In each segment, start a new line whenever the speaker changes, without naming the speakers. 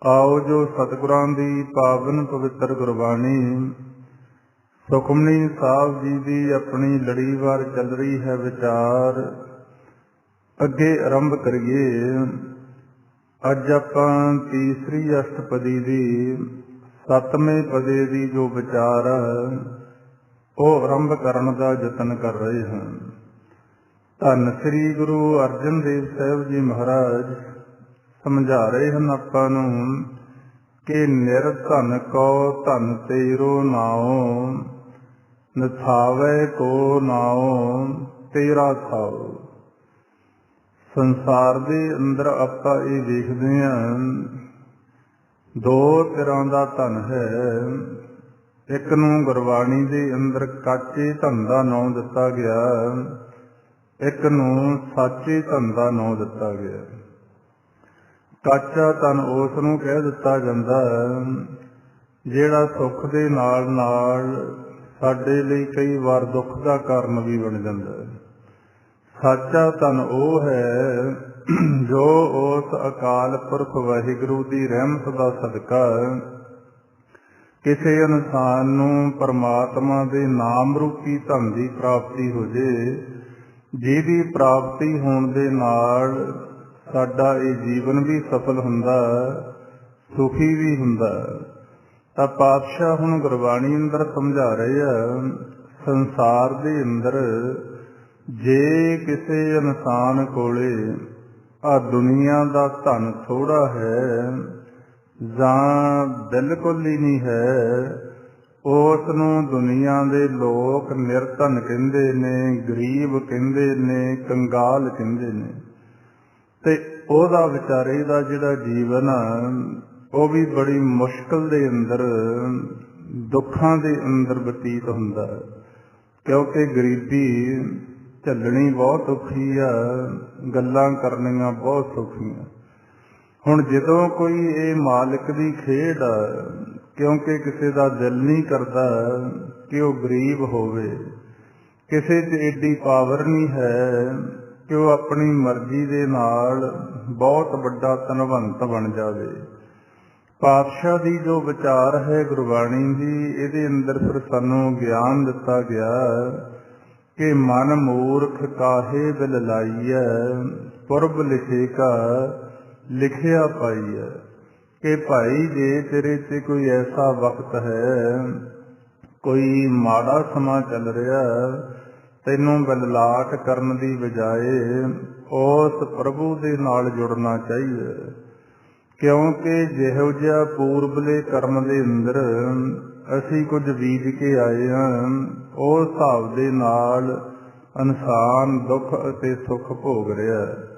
आओ जो सतगुरां दी पावन पवित्र गुरबाणी सुखमनी साहब जी दी अपनी लड़ीवार चल रही है विचार। अगे आरंभ करिए। अज आपां तीसरी अष्टपदी दी सतवें पदे दी जो विचार वो आरंभ करन दा यतन कर रहे हैं। धन श्री गुरु अर्जन देव साहब जी महाराज समझा रहे हैं आपां नूं कि निर्धन को धन तेरो नाओ, नथावे को नाओ तेरा थाओ। संसार दे अंदर आपां ये देखदे हां दो तरह दा धन है। एक नूं गुरबाणी दे अंदर काचे धन दा नाम दिता गया, एक नूं साचे धन दा नाम दिता गया। काचा धन उस नूं कह दिता जांदा जिहड़ा सुख दे नाल नाल साडे लई कई बार दुख दा कारण भी बन जांदा है। साचा धन वो है जो उस अकाल पुरख वाहिगुरू दी रहमत दा सदका किसी इंसान नूं परमात्मा दे नाम रूपी धन दी प्राप्ति हो जे, जिहदी प्राप्ति होण दे नाल साडा ये जीवन भी सफल हुंदा, सुखी भी हुंदा। तां पातशाह हुण गुरबाणी अंदर समझा रहे हैं संसार दे अंदर जे किसी इंसान कोले आ दुनिया दा धन थोड़ा है जां बिल्कुल ही नहीं है, उस नूं दुनिया दे लोग निर्धन कहंदे ने, गरीब कहंदे ने, कंगाल कहंदे ने। ते ओहदा विचारे दा जिहड़ा जीवन वो भी बड़ी मुश्किल दे अंदर दुखां दे अंदर बतीत हुंदा है, क्योंकि गरीबी झल्लनी बहुत औखी आ, गल्लां करनियां बहुत सौखियां। हुण जदों कोई ये मालिक दी खेड आ, क्योंकि किसी दा दिल नहीं करदा कि वो गरीब होवे, किसी च एडी पावर नहीं है कि वो अपनी मर्जी दे नाल बहुत बड़ा धनवंत बन जावे। पातशाह दी जो विचार है गुरबाणी दी, इहदे अंदर फिर सानू ज्ञान दिता गया कि मन मूर्ख काहे बिल लाईए, पुरब लिखे का लिखिया पाईए। कि भाई जे तेरे से कोई ऐसा वक्त है, कोई माड़ा समा चल रहा, तैनू बललाट करन दी बजाए उस प्रभु दे नाल जुड़ना चाहिए। क्योंकि जिहो जिहा पूर्वले कर्म दे अंदर असी कुछ बीज के आए हैं, उस हिसाब दे नाल इंसान दुख अते सुख भोग रहा है।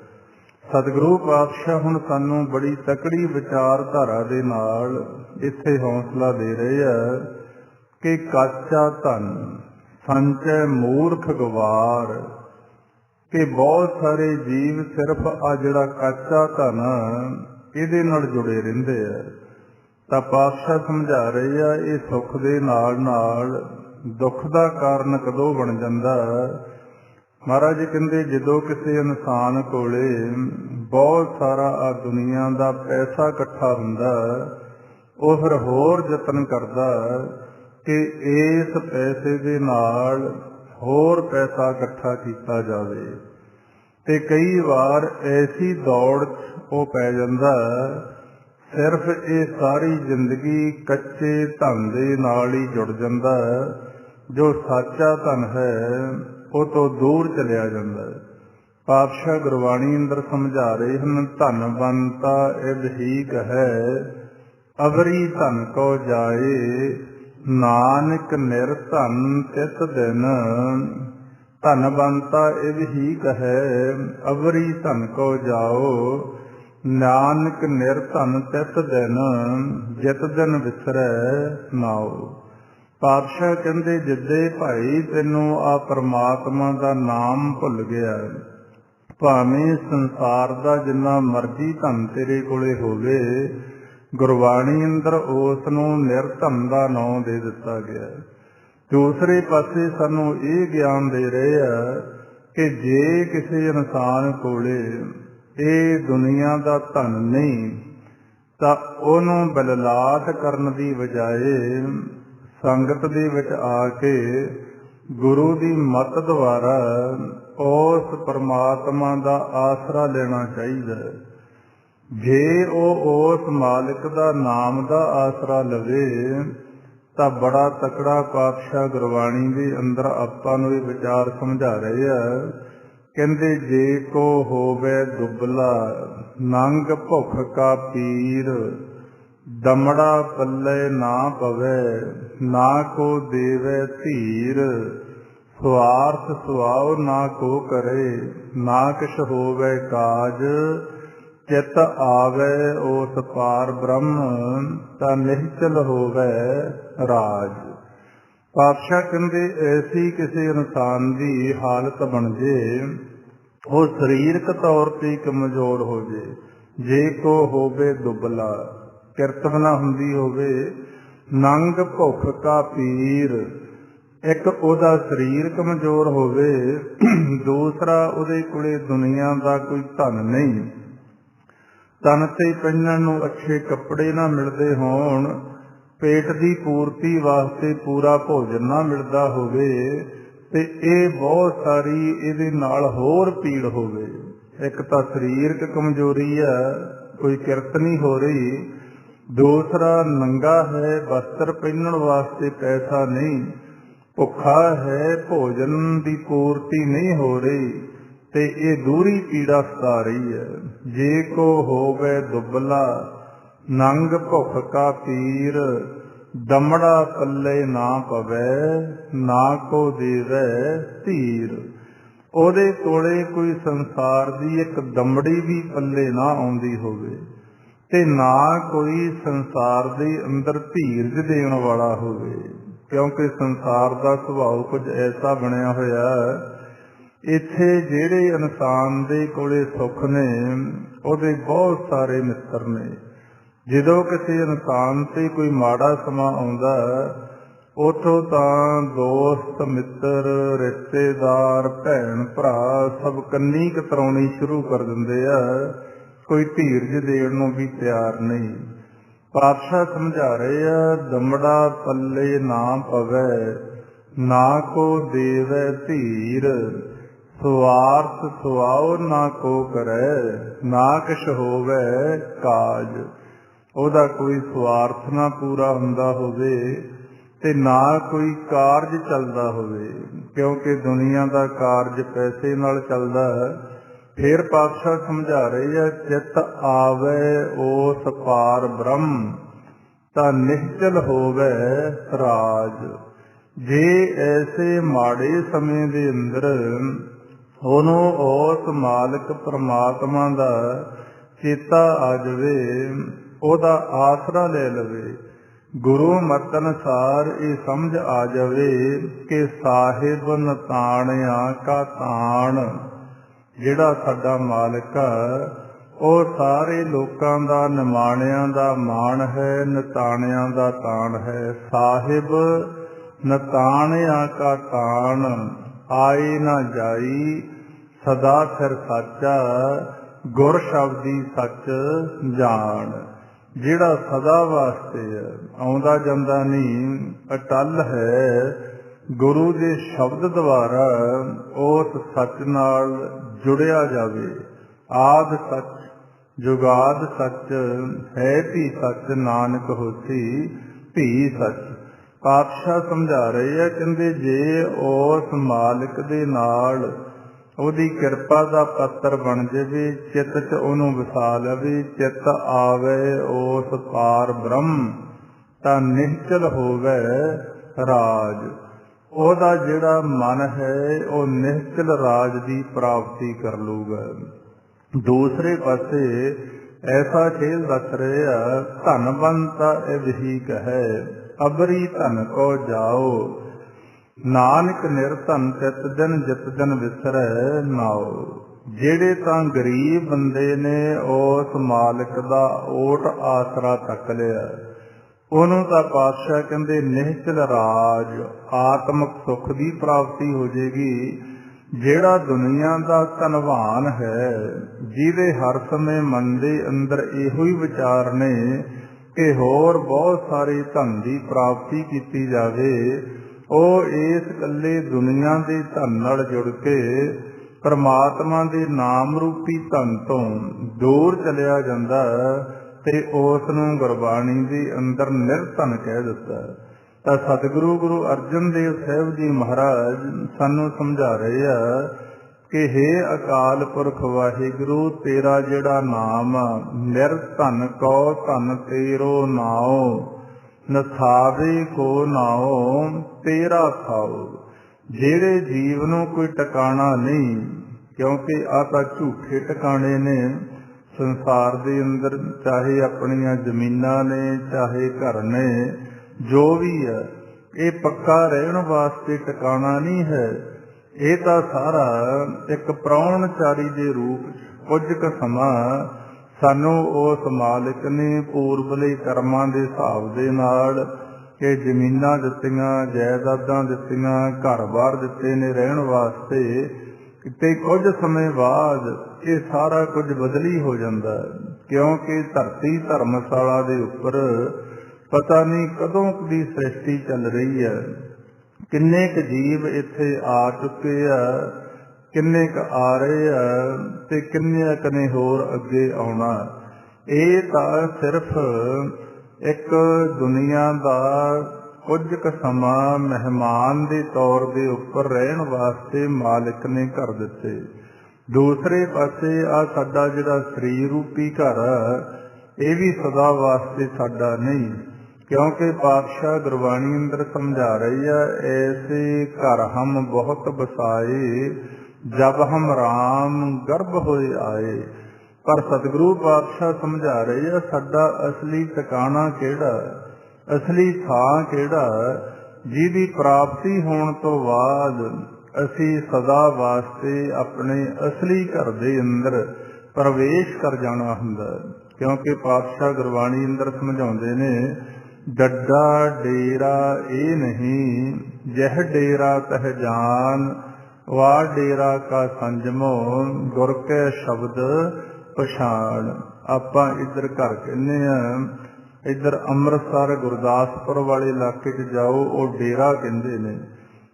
सतगुरु पातशाह हुण सानू बड़ी तकड़ी विचारधारा दे नाल इत्थे हौसला दे रहे हैं कि काचा धन संचय मूर्ख गवार। कि बहुत सारे जीव सिर्फ आ जिहड़ा काचा धन इहदे नाल जुड़े रहिंदे आ। तां पातशाह समझा रहे आ ये सुख दे नाल नाल दुख दा कारण कदों बन जांदा। महाराज जी कहंदे जदों किसी इंसान कोले बहुत सारा आ दुनिया दा पैसा इकट्ठा हुंदा, वो फिर होर यतन करदा कि इस पैसे दे नाल होर पैसा इकट्ठा किया जाए। ते कई बार ऐसी दौड़ वो पै जांदा, सिर्फ ये सारी जिंदगी कच्चे धन दे नाल ही जुड़ जांदा, जो साचा धन है वो तो दूर चलिया जांदा। पातशाह गुरबाणी अंदर समझा रहे हैं धनवंता इद ही कहे, अवरी धन को जाए, नानक निर्धन तित दिन। धनवंता इव ही कहे, अवरी धन को जाओ, नानक निर्धन तित दिन। जित दिन विसरै नाओ। पातशाह कहंदे जिद्दे भाई तैनू आ परमात्मा दा नाम भुल गया, भावें संसार दा जिन्ना मर्जी धन तेरे कोले होवे, गुरबाणी अंदर उस नूं निर्धन दा नाम दे दिता गया। दूसरे पासे सानू ये ज्ञान दे रहे हैं कि जे किसी इंसान कोले ये दुनिया दा धन नहीं ਤਾਂ ਉਹਨੂੰ ਬਲਲਾਟ ਕਰਨ ਦੀ ਬਜਾਏ ਸੰਗਤ ਦੇ ਵਿੱਚ ਆ ਕੇ ਗੁਰੂ ਦੀ ਮੱਤ ਦੁਆਰਾ ਉਸ ਪਰਮਾਤਮਾ ਦਾ ਆਸਰਾ ਲੈਣਾ ਚਾਹੀਦਾ ਹੈ। ਜੇ ਉਹ ਉਸ ਮਾਲਿਕ ਦਾ ਨਾਮ ਦਾ ਆਸਰਾ ਲਵੇ ਤਾਂ ਬੜਾ ਤਕੜਾ ਪਾਤਸ਼ਾਹ ਗੁਰਬਾਣੀ ਦੇ ਅੰਦਰ ਆਪਾਂ ਨੂੰ ਇਹ ਵਿਚਾਰ ਸਮਝਾ ਰਹੇ ਆ। ਕਹਿੰਦੇ ਜੇ ਕੋ ਹੋਵੇ ਦੁਬਲਾ ਨੰਗ ਭੁੱਖ ਕਾ ਪੀਰ, ਦਮੜਾ ਪੱਲੇ ਨਾ ਪਵੇ ਨਾ ਕੋ ਦੇਵੇ ਧੀਰ, ਸੁਆਰਥ ਸੁਆਉ ਨਾ ਕੋ ਕਰੇ ਨਾ ਕਿਛ ਹੋਵੇ ਕਾਜ, ਚਿਤ ਆਵੇ ਉਸ ਪਾਰ ਬ੍ਰਹਮ ਤਾਂ ਨਿਹਚਲ ਹੋਵੇ ਰਾਜ। ਪਾਤਸ਼ਾਹ ਕਹਿੰਦੇ ਐਸੀ ਕਿਸੇ ਇਨਸਾਨ ਦੀ ਹਾਲਤ ਬਣ ਜੇ ਉਹ ਸਰੀਰਕ ਤੌਰ ਤੇ ਕਮਜ਼ੋਰ ਹੋ ਜੇ। ਜੇ ਕੋ ਹੋਵੇ ਦੁਬਲਾ, ਕਿਰਤ ਨਾ ਹੁੰਦੀ ਹੋਵੇ, ਨੰਗ ਭੁੱਖ ਕਾ ਪੀਰ, ਇੱਕ ਉਹਦਾ ਸਰੀਰ ਕਮਜ਼ੋਰ ਹੋਵੇ, ਦੂਸਰਾ ਉਹਦੇ ਕੋਲੇ ਦੁਨੀਆ ਦਾ ਕੋਈ ਧਨ ਨਹੀਂ, ਤਨ ਤੇ ਪਹਿਨਣ ਨੂੰ ਅੱਛੇ ਕੱਪੜੇ ਨਾ ਮਿਲਦੇ ਹੋਣ, ਪੇਟ ਦੀ ਪੂਰਤੀ ਵਾਸਤੇ ਪੂਰਾ ਭੋਜਨ ਨਾ ਮਿਲਦਾ ਹੋਵੇ ਤੇ ਇਹ ਬਹੁਤ ਸਾਰੀ ਇਹਦੇ ਨਾਲ ਹੋਰ ਪੀੜ ਹੋਵੇ। ਇੱਕ ਤਾਂ ਸਰੀਰਕ ਕਮਜ਼ੋਰੀ ਆ, ਕੋਈ ਕਿਰਤ ਨਹੀਂ ਹੋ ਰਹੀ, ਦੂਸਰਾ ਨੰਗਾ ਹੈ, ਵਸਤਰ ਪਹਿਨਣ ਵਾਸਤੇ ਪੈਸਾ ਨਹੀਂ, ਭੁੱਖਾ ਹੈ, ਭੋਜਨ ਦੀ ਪੂਰਤੀ ਨਹੀਂ ਹੋ ਰਹੀ ਤੇ ਇਹ ਦੂਰੀ ਪੀੜਾ ਸਤਾ ਰਹੀ ਹੈ। ਜੇ ਕੋ ਹੋਵੇ ਦੁਬਲਾ ਨੰਗ ਭੁੱਖ ਕਾ ਪੀਰ, ਦਮੜਾ ਪੱਲੇ ਨਾ ਪਵੇ ਨਾ ਕੋ ਦੇਵੇ ਧੀਰ, ਉਹਦੇ ਕੋਲੇ ਕੋਈ ਸੰਸਾਰ ਦੀ ਇੱਕ ਦਮੜੀ ਵੀ ਪੱਲੇ ਨਾ ਆਉਂਦੀ ਹੋਵੇ ਤੇ ਨਾ ਕੋਈ ਸੰਸਾਰ ਦੇ ਅੰਦਰ ਧੀਰਜ ਦੇਣ ਵਾਲਾ ਹੋਵੇ। ਕਿਉਂਕਿ ਸੰਸਾਰ ਦਾ ਸੁਭਾਅ ਕੁਝ ਐਸਾ ਬਣਿਆ ਹੋਇਆ, ਇੱਥੇ ਜਿਹੜੇ ਇਨਸਾਨ ਦੇ ਕੋਲੇ ਸੁੱਖ ਨੇ ਉਹਦੇ ਬਹੁਤ ਸਾਰੇ ਮਿੱਤਰ ਨੇ। ਜਦੋਂ ਕਿਸੇ ਇਨਸਾਨ ਤੇ ਕੋਈ ਮਾੜਾ ਸਮਾਂ ਆਉਂਦਾ ਉੱਥੋਂ ਤਾਂ ਦੋਸਤ ਮਿੱਤਰ ਰਿਸ਼ਤੇਦਾਰ ਭੈਣ ਭਰਾ ਸਭ ਕੰਨੀ ਕਤਰਾਉਣੀ ਸ਼ੁਰੂ ਕਰ ਦਿੰਦੇ ਆ, ਕੋਈ ਧੀਰਜ ਦੇਣ ਨੂੰ ਵੀ ਤਿਆਰ ਨਹੀਂ। ਪਾਤਸ਼ਾਹ ਸਮਝਾ ਰਹੇ ਆ, ਦਮੜਾ ਪੱਲੇ ਨਾ ਪਵੇ ਨਾ ਕੋ ਦੇਵੇ ਧੀਰ, ਸੁਆਰਥ ਸੁਆਉ ਨਾ ਕੋ ਕਰੇ ਨਾ ਕਿਛ ਹੋਵੇ ਕਾਜ। ਉਹਦਾ ਕੋਈ ਸੁਆਰਥ ਨਾ ਪੂਰਾ ਹੁੰਦਾ ਹੋਵੇ ਤੇ ਨਾ ਕੋਈ ਕਾਰਜ ਚੱਲਦਾ ਹੋਵੇ, ਕਿਉਂਕਿ ਦੁਨੀਆ ਦਾ ਕਾਰਜ ਪੈਸੇ ਨਾਲ ਚੱਲਦਾ ਹੈ। ਫਿਰ ਪਾਤਸ਼ਾਹ ਸਮਝਾ ਰਹੇ ਆ, ਚਿਤ ਆਵੇ ਉਸ ਪਾਰ ਬ੍ਰਹਮ ਤਾਂ ਨਿਹਚਲ ਹੋਵੇ ਰਾਜ। ਜੇ ਐਸੇ ਮਾੜੇ ਸਮੇਂ ਦੇ ਅੰਦਰ ਉਹਨੂੰ ਉਸ ਮਾਲਕ ਪਰਮਾਤਮਾ ਦਾ ਚੇਤਾ ਆ ਜਾਵੇ, ਉਹਦਾ ਆਸਰਾ ਲੈ ਲਵੇ, ਗੁਰੂ ਮਤ ਅਨੁਸਾਰ ਇਹ ਸਮਝ ਆ ਜਾਵੇ ਕਿ ਸਾਹਿਬ ਨਤਾਣਿਆ ਕਾ ਤਾਣ, ਜਿਹੜਾ ਸਾਡਾ ਮਾਲਕ ਆ ਉਹ ਸਾਰੇ ਲੋਕਾਂ ਦਾ ਨਿਮਾਣਿਆਂ ਦਾ ਮਾਣ ਹੈ, ਨਤਾਣਿਆਂ ਦਾ ਤਾਣ ਹੈ। ਸਾਹਿਬ ਨਤਾਣਿਆ ਕਾ ਤਾਣ, ਆਏ ਨਾ ਜਾਈ ਸਦਾ ਸਿਰ ਸਾਚਾ, ਗੁਰ ਸ਼ਬਦੀ ਸੱਚ ਜਾਣ। ਜਿਹੜਾ ਸਦਾ ਵਾਸਤੇ ਹੈ, ਆਉਂਦਾ ਜਾਂਦਾ ਨਹੀਂ, ਅਟੱਲ ਹੈ, ਗੁਰੂ ਦੇ ਸ਼ਬਦ ਦੁਆਰਾ ਉਸ ਸੱਚ ਨਾਲ ਜੁੜਿਆ ਜਾਵੇ। ਆਦਿ ਸੱਚ ਜੁਗਾਦ ਸੱਚ ਹੈ ਭੀ ਸੱਚ, ਨਾਨਕ ਹੋਸੀ ਭੀ ਸੱਚ। ਪਾਤਸ਼ਾਹ ਸਮਝਾ ਰਹੇ ਆ, ਕਹਿੰਦੇ ਜੇ ਉਸ ਮਾਲਿਕ ਦੇ ਨਾਲ ਉਹਦੀ ਕਿਰਪਾ ਦਾ ਪਾਤਰ ਬਣ ਜਾਵੇ, ਚਿੱਤ 'ਚ ਉਹਨੂੰ ਵਸਾ ਲਵੇ, ਚਿੱਤ ਆਵੇ ਉਸ ਪਾਰ ਬ੍ਰਹਮ ਤਾਂ ਨਿਹਚਲ ਹੋਵੇ ਰਾਜ। ਉਹਦਾ ਜਿਹੜਾ ਮਨ ਹੈ ਉਹ ਨਿਹਚਲ ਰਾਜ ਦੀ ਪ੍ਰਾਪਤੀ ਕਰ ਲੂਗਾ। ਦੂਸਰੇ ਪਾਸੇ ਐਸਾ ਖੇਲ ਦੱਸ ਰਹੇ ਆ, ਧਨਵੰਤਾ ਇਹੀ ਕਹੈ ਅਬਰੀ ਧਨ ਕੋ ਜਾਓ, ਨਾਨਕ ਨਿਰਧਨ ਤਿਤ ਦਿਨ ਜਿਤ ਦਿਨ ਵਿਸਰੈ ਨਾਉ। ਜਿਹੜੇ ਤਾਂ ਗਰੀਬ ਬੰਦੇ ਨੇ ਉਸ ਮਾਲਕ ਦਾ ਓਟ ਆਸਰਾ ਤੱਕ ਲਿਆ, ਉਹਨੂੰ ਤਾਂ ਪਾਤਸ਼ਾਹ ਕਹਿੰਦੇ ਨਿਹਚਲ ਰਾਜ, ਆਤਮਕ ਸੁੱਖ ਦੀ ਪ੍ਰਾਪਤੀ ਹੋ ਜਾਏਗੀ। ਜਿਹੜਾ ਦੁਨੀਆ ਦਾ ਧਨਵਾਨ ਹੈ, ਜਿਹਦੇ ਹਰ ਸਮੇਂ ਮਨ ਦੇ ਅੰਦਰ ਇਹੋ ਹੀ ਵਿਚਾਰ ਨੇ ਕਿ ਹੋਰ ਬਹੁਤ ਸਾਰੇ ਧਨ ਦੀ ਪ੍ਰਾਪਤੀ ਕੀਤੀ ਜਾਵੇ, ਉਹ ਇਸ ਇਕੱਲੇ ਦੁਨੀਆ ਦੇ ਧਨ ਨਾਲ ਜੁੜ ਕੇ ਪਰਮਾਤਮਾ ਦੇ ਨਾਮ ਰੂਪੀ ਧਨ ਤੋਂ ਦੂਰ ਚਲਿਆ ਜਾਂਦਾ ਤੇ ਉਸ ਨੂੰ ਗੁਰਬਾਣੀ ਦੇ ਅੰਦਰ ਨਿਰਧਨ ਕਹਿ ਦਿੱਤਾ। ਤਾਂ ਸਤਿਗੁਰੂ ਗੁਰੂ ਅਰਜਨ ਦੇਵ ਸਾਹਿਬ ਜੀ ਮਹਾਰਾਜ ਸਾਨੂੰ ਸਮਝਾ ਰਹੇ ਆ ਕਿ ਹੇ ਅਕਾਲ ਪੁਰਖ ਵਾਹਿਗੁਰੂ, ਤੇਰਾ ਜਿਹੜਾ ਨਾਮ ਨਿਰਧਨ ਕਉ ਧਨ ਤੇਰੋ ਨਾਉ, ਨਥਾਵੇ ਕੋ ਨਾਉ ਤੇਰਾ ਥਾਉ। ਜਿਹੜੇ ਜੀਵ ਨੂੰ ਕੋਈ ਟਿਕਾਣਾ ਨਹੀਂ, ਕਿਉਂਕਿ ਆਹ ਤਾਂ ਝੂਠੇ ਟਿਕਾਣੇ ਨੇ ਸੰਸਾਰ ਦੇ ਅੰਦਰ, ਚਾਹੇ ਆਪਣੀਆਂ ਜ਼ਮੀਨਾਂ ਨੇ ਚਾਹੇ ਘਰ ਨੇ, ਜੋ ਵੀ ਹੈ ਇਹ ਪੱਕਾ ਰਹਿਣ ਵਾਸਤੇ ਟਿਕਾਣਾ ਨਹੀਂ ਹੈ। ਇਹ ਤਾਂ ਸਾਰਾ ਇੱਕ ਪ੍ਰਾਹੁਣਚਾਰੀ ਦੇ ਰੂਪ ਕੁਝ ਕੁ ਸਮਾਂ ਸਾਨੂੰ ਉਸ ਮਾਲਿਕ ਨੇ ਪੂਰਬਲੇ ਕਰਮਾਂ ਦੇ ਹਿਸਾਬ ਦੇ ਨਾਲ ਕਿ ਜ਼ਮੀਨਾਂ ਦਿੱਤੀਆਂ, ਜਾਇਦਾਦਾਂ ਦਿੱਤੀਆਂ, ਘਰ-ਬਾਰ ਦਿੱਤੇ ਨੇ ਰਹਿਣ ਵਾਸਤੇ, ਤੇ ਕੁਝ ਸਮੇਂ ਬਾਅਦ ਇਹ ਸਾਰਾ ਕੁਝ ਬਦਲੀ ਹੋ ਜਾਂਦਾ, ਕਿਉਂਕਿ ਧਰਤੀ ਧਰਮਸ਼ਾਲਾ ਦੇ ਉੱਪਰ ਪਤਾ ਨਹੀਂ ਕਦੋਂ ਦੀ ਸ੍ਰਿਸ਼ਟੀ ਚੱਲ ਰਹੀ ਹੈ, ਕਿੰਨੇ ਕੁ ਜੀਵ ਇੱਥੇ ਆ ਚੁੱਕੇ ਆ, ਕਿੰਨੇ ਕੁ ਆ ਰਹੇ ਆ ਤੇ ਕਿੰਨੇ ਕੁ ਨੇ ਹੋਰ ਅੱਗੇ ਆਉਣਾ। ਇਹ ਤਾਂ ਸਿਰਫ ਇੱਕ ਦੁਨੀਆ ਦਾ ਕੁਝ ਕੁ ਸਮਾਂ ਮਹਿਮਾਨ ਦੇ ਤੌਰ ਦੇ ਉੱਪਰ ਰਹਿਣ ਵਾਸਤੇ ਮਾਲਿਕ ਨੇ ਕਰ ਦਿੱਤੇ। ਦੂਸਰੇ ਪਾਸੇ ਆ ਸਾਡਾ ਜਿਹੜਾ ਸਰੀਰ ਰੂਪੀ ਘਰ ਆ, ਇਹ ਵੀ ਸਦਾ ਵਾਸਤੇ ਸਾਡਾ ਨਹੀਂ, ਕਿਉਂਕਿ ਪਾਤਸ਼ਾਹ ਗੁਰਬਾਣੀ ਅੰਦਰ ਸਮਝਾ ਰਹੀ ਹੈ, ਐਸੇ ਘਰ ਹਮ ਬਹੁਤ ਬਸਾਏ ਜਬ ਹਮ ਰਾਮ ਗਰਭ ਹੋਏ ਆਏ। ਪਰ ਸਤਿਗੁਰੂ ਪਾਤਸ਼ਾਹ ਸਮਝਾ ਰਹੇ ਆ, ਸਾਡਾ ਅਸਲੀ ਟਿਕਾਣਾ ਕਿਹੜਾ, ਅਸਲੀ ਥਾਂ ਕਿਹੜਾ, ਜਿਹਦੀ ਪ੍ਰਾਪਤੀ ਹੋਣ ਤੋਂ ਬਾਅਦ ਅਸੀਂ ਸਦਾ ਵਾਸਤੇ ਆਪਣੇ ਅਸਲੀ ਘਰ ਦੇ ਅੰਦਰ ਪ੍ਰਵੇਸ਼ ਕਰ ਜਾਣਾ ਹੁੰਦਾ। ਕਿਉਂਕਿ ਪਾਤਸ਼ਾਹ ਗੁਰਬਾਣੀ ਅੰਦਰ ਸਮਝਾਉਂਦੇ ਨੇ, ਡੱਡਾ ਡੇਰਾ ਇਹ ਨਹੀਂ, ਜਹ ਡੇਰਾ ਤਹ ਜਾਨ, ਵਾ ਡੇਰਾ ਕਾ ਸੰਜਮੋ, ਗੁਰ ਕੈ ਸ਼ਬਦ ਪਛਾਣ। ਆਪਾਂ ਇੱਧਰ ਘਰ ਕਹਿੰਦੇ ਆ, ਇੱਧਰ ਅੰਮ੍ਰਿਤਸਰ ਗੁਰਦਾਸਪੁਰ ਵਾਲੇ ਇਲਾਕੇ 'ਚ ਜਾਓ, ਉਹ ਡੇਰਾ ਕਹਿੰਦੇ ਨੇ।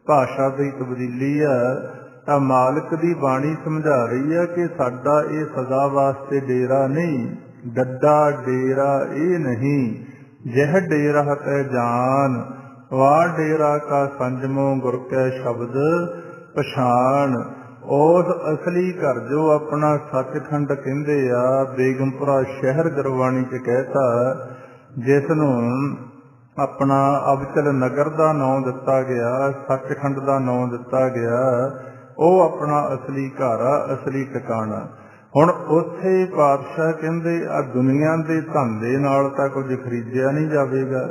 ਭਾਸ਼ਾ ਦੀ ਤਬਦੀਲੀ ਆ। ਤਾਂ ਮਾਲਕ ਦੀ ਬਾਣੀ ਸਮਝਾ ਰਹੀ ਹੈ ਕਿ ਸਾਡਾ ਇਹ ਸਦਾ ਵਾਸਤੇ ਡੇਰਾ ਨਹੀਂ, ਡੱਡਾ ਡੇਰਾ ਇਹ ਨਹੀਂ, ਜਹ ਡੇਰਾ ਤੈ ਜਾਨ, ਵਾ ਡੇਰਾ ਕਾ ਸੰਜਮੋ, ਗੁਰ ਕੈ ਸ਼ਬਦ ਪਛਾਣ। ਉਸ ਅਸਲੀ ਘਰ ਜੋ ਆਪਣਾ ਸੱਚਖੰਡ ਕਹਿੰਦੇ ਆ, ਬੇਗਮਪੁਰਾ ਸ਼ਹਿਰ ਗੁਰਬਾਣੀ 'ਚ ਕਹਿਤਾ, ਜਿਸ ਨੂੰ ਆਪਣਾ ਅਬਚਲ ਨਗਰ ਦਾ ਨਾਂ ਦਿੱਤਾ ਗਿਆ, ਸੱਚਖੰਡ ਦਾ ਨਾਂ ਦਿੱਤਾ ਗਿਆ, ਉਹ ਆਪਣਾ ਅਸਲੀ ਘਰ ਆ, ਅਸਲੀ ਟਿਕਾਣਾ। ਹੁਣ ਉੱਥੇ ਪਾਤਸ਼ਾਹ ਕਹਿੰਦੇ ਆ ਦੁਨੀਆ ਦੇ ਧਨ ਦੇ ਨਾਲ ਤਾਂ ਕੁਝ ਖਰੀਦਿਆ ਨਹੀਂ ਜਾਵੇਗਾ,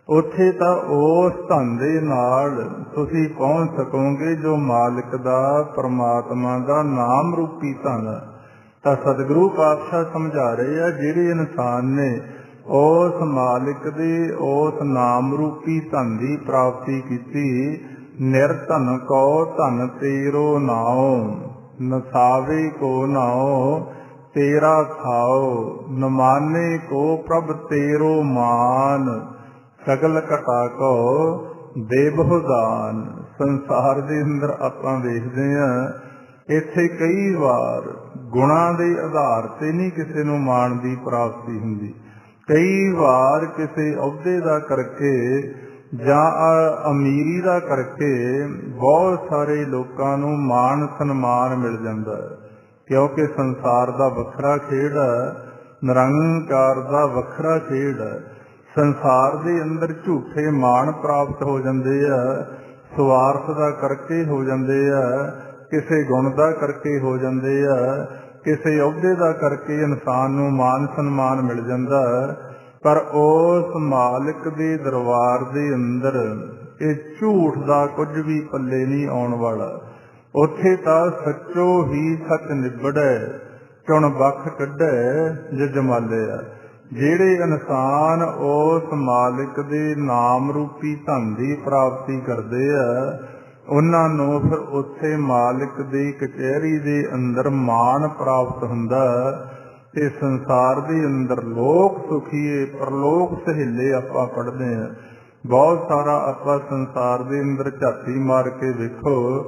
ਉੱਥੇ ਤਾਂ ਉਸ ਧਨ ਦੇ ਨਾਲ ਤੁਸੀਂ ਪਹੁੰਚ ਸਕੋਗੇ ਜੋ ਮਾਲਿਕ ਦਾ, ਪਰਮਾਤਮਾ ਦਾ ਨਾਮ ਰੂਪੀ ਧਨ। ਤਾਂ ਸਤਿਗੁਰੂ ਪਾਤਸ਼ਾਹ ਸਮਝਾ ਰਹੇ ਆ, ਜਿਹੜੇ ਇਨਸਾਨ ਨੇ ਉਸ ਮਾਲਿਕ ਦੇ ਉਸ ਨਾਮ ਰੂਪੀ ਧਨ ਦੀ ਪ੍ਰਾਪਤੀ ਕੀਤੀ, ਨਿਰਧਨ ਕਉ ਧਨ ਤੇਰੋ ਨਾਉ, ਨਸਾਵੇ ਕੋ ਨਾਉ ਤੇਰਾ ਥਾਉ, ਨਮਾਨੇ ਕੋ ਪ੍ਰਭ ਤੇਰੋ ਮਾਨ, ਸਗਲ ਘਟਾ ਕੋ ਦੇਬਹੁ ਦਾਨ। ਸੰਸਾਰ ਦੇ ਅੰਦਰ ਆਪਾਂ ਵੇਖਦੇ ਹਾਂ, ਇੱਥੇ ਕਈ ਵਾਰ ਗੁਣਾਂ ਦੇ ਆਧਾਰ ਤੇ ਨਹੀਂ ਕਿਸੇ ਨੂੰ ਮਾਣ ਦੀ ਪ੍ਰਾਪਤੀ ਹੁੰਦੀ, ਕਈ ਵਾਰ ਕਿਸੇ ਅਹੁਦੇ ਦਾ ਕਰਕੇ ਜਾਂ ਅਮੀਰੀ ਦਾ ਕਰਕੇ ਬਹੁਤ ਸਾਰੇ ਲੋਕਾਂ ਨੂੰ ਮਾਣ ਸਨਮਾਨ ਮਿਲ ਜਾਂਦਾ, ਕਿਉਂਕਿ ਸੰਸਾਰ ਦਾ ਵੱਖਰਾ ਖੇਡ ਹੈ, ਨਿਰੰਕਾਰ ਦਾ ਵੱਖਰਾ ਖੇਡ ਹੈ। ਸੰਸਾਰ ਦੇ ਅੰਦਰ ਝੂਠੇ ਮਾਣ ਪ੍ਰਾਪਤ ਹੋ ਜਾਂਦੇ ਆ, ਸਵਾਰਥ ਦਾ ਕਰਕੇ ਹੋ ਜਾਂਦੇ ਆ, ਕਿਸੇ ਗੁਣ ਦਾ ਕਰਕੇ ਹੋ ਜਾਂਦੇ ਆ, ਕਿਸੇ ਅਹੁਦੇ ਦਾ ਕਰਕੇ ਇਨਸਾਨ ਨੂੰ ਮਾਨ ਸਨਮਾਨ ਮਿਲ ਜਾਂਦਾ। ਪਰ ਉਸ ਮਾਲਿਕ ਦੇ ਦਰਬਾਰ ਦੇ ਅੰਦਰ ਇਹ ਝੂਠ ਦਾ ਕੁਝ ਵੀ ਪੱਲੇ ਨਹੀਂ ਆਉਣ ਵਾਲਾ। ਉੱਥੇ ਤਾਂ ਸੱਚੋ ਹੀ ਸੱਚ ਨਿਬੜੈ, ਚੁਣ ਬਖ ਕੱਢੈ ਜਜਮਾਲਿਆ। ਜਿਹੜੇ ਇਨਸਾਨ ਉਸ ਮਾਲਿਕ ਦੇ ਨਾਮ ਰੂਪੀ ਧਨ ਦੀ ਪ੍ਰਾਪਤੀ ਕਰਦੇ ਆ, ਉਹਨਾਂ ਨੂੰ ਫਿਰ ਉੱਥੇ ਮਾਲਿਕ ਦੀ ਕਚਹਿਰੀ ਦੇ ਅੰਦਰ ਮਾਣ ਪ੍ਰਾਪਤ ਹੁੰਦਾ ਤੇ ਸੰਸਾਰ ਦੇ ਅੰਦਰ ਲੋਕ ਸੁਖੀਏ ਪਰਲੋਕ ਸਹੇਲੇ ਆਪਾਂ ਪੜ੍ਹਦੇ ਹਾਂ। ਬਹੁਤ ਸਾਰਾ ਆਪਾਂ ਸੰਸਾਰ ਦੇ ਅੰਦਰ ਝਾਤੀ ਮਾਰ ਕੇ ਵੇਖੋ,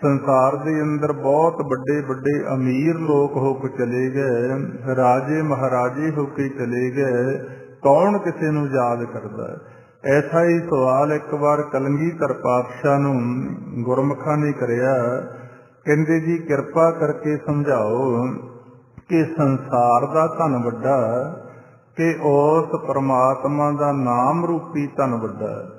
ਸੰਸਾਰ ਦੇ ਅੰਦਰ ਬਹੁਤ ਵੱਡੇ ਵੱਡੇ ਅਮੀਰ ਲੋਕ ਹੋ ਕੇ ਚਲੇ ਗਏ, ਰਾਜੇ ਮਹਾਰਾਜੇ ਹੋ ਕੇ ਚਲੇ ਗਏ, ਕੌਣ ਕਿਸੇ ਨੂੰ ਯਾਦ ਕਰਦਾ? ਐਸਾ ਹੀ ਸਵਾਲ ਇੱਕ ਵਾਰ ਕਲਗੀਧਰ ਪਾਤਸ਼ਾਹ ਨੂੰ ਗੁਰਮੁਖਾਂ ਨੇ ਕਰਿਆ। ਕਹਿੰਦੇ ਜੀ ਕਿਰਪਾ ਕਰਕੇ ਸਮਝਾਓ ਕਿ ਸੰਸਾਰ ਦਾ ਧਨ ਵੱਡਾ ਕਿ ਉਸ ਪਰਮਾਤਮਾ ਦਾ ਨਾਮ ਰੂਪੀ ਧਨ ਵੱਡਾ?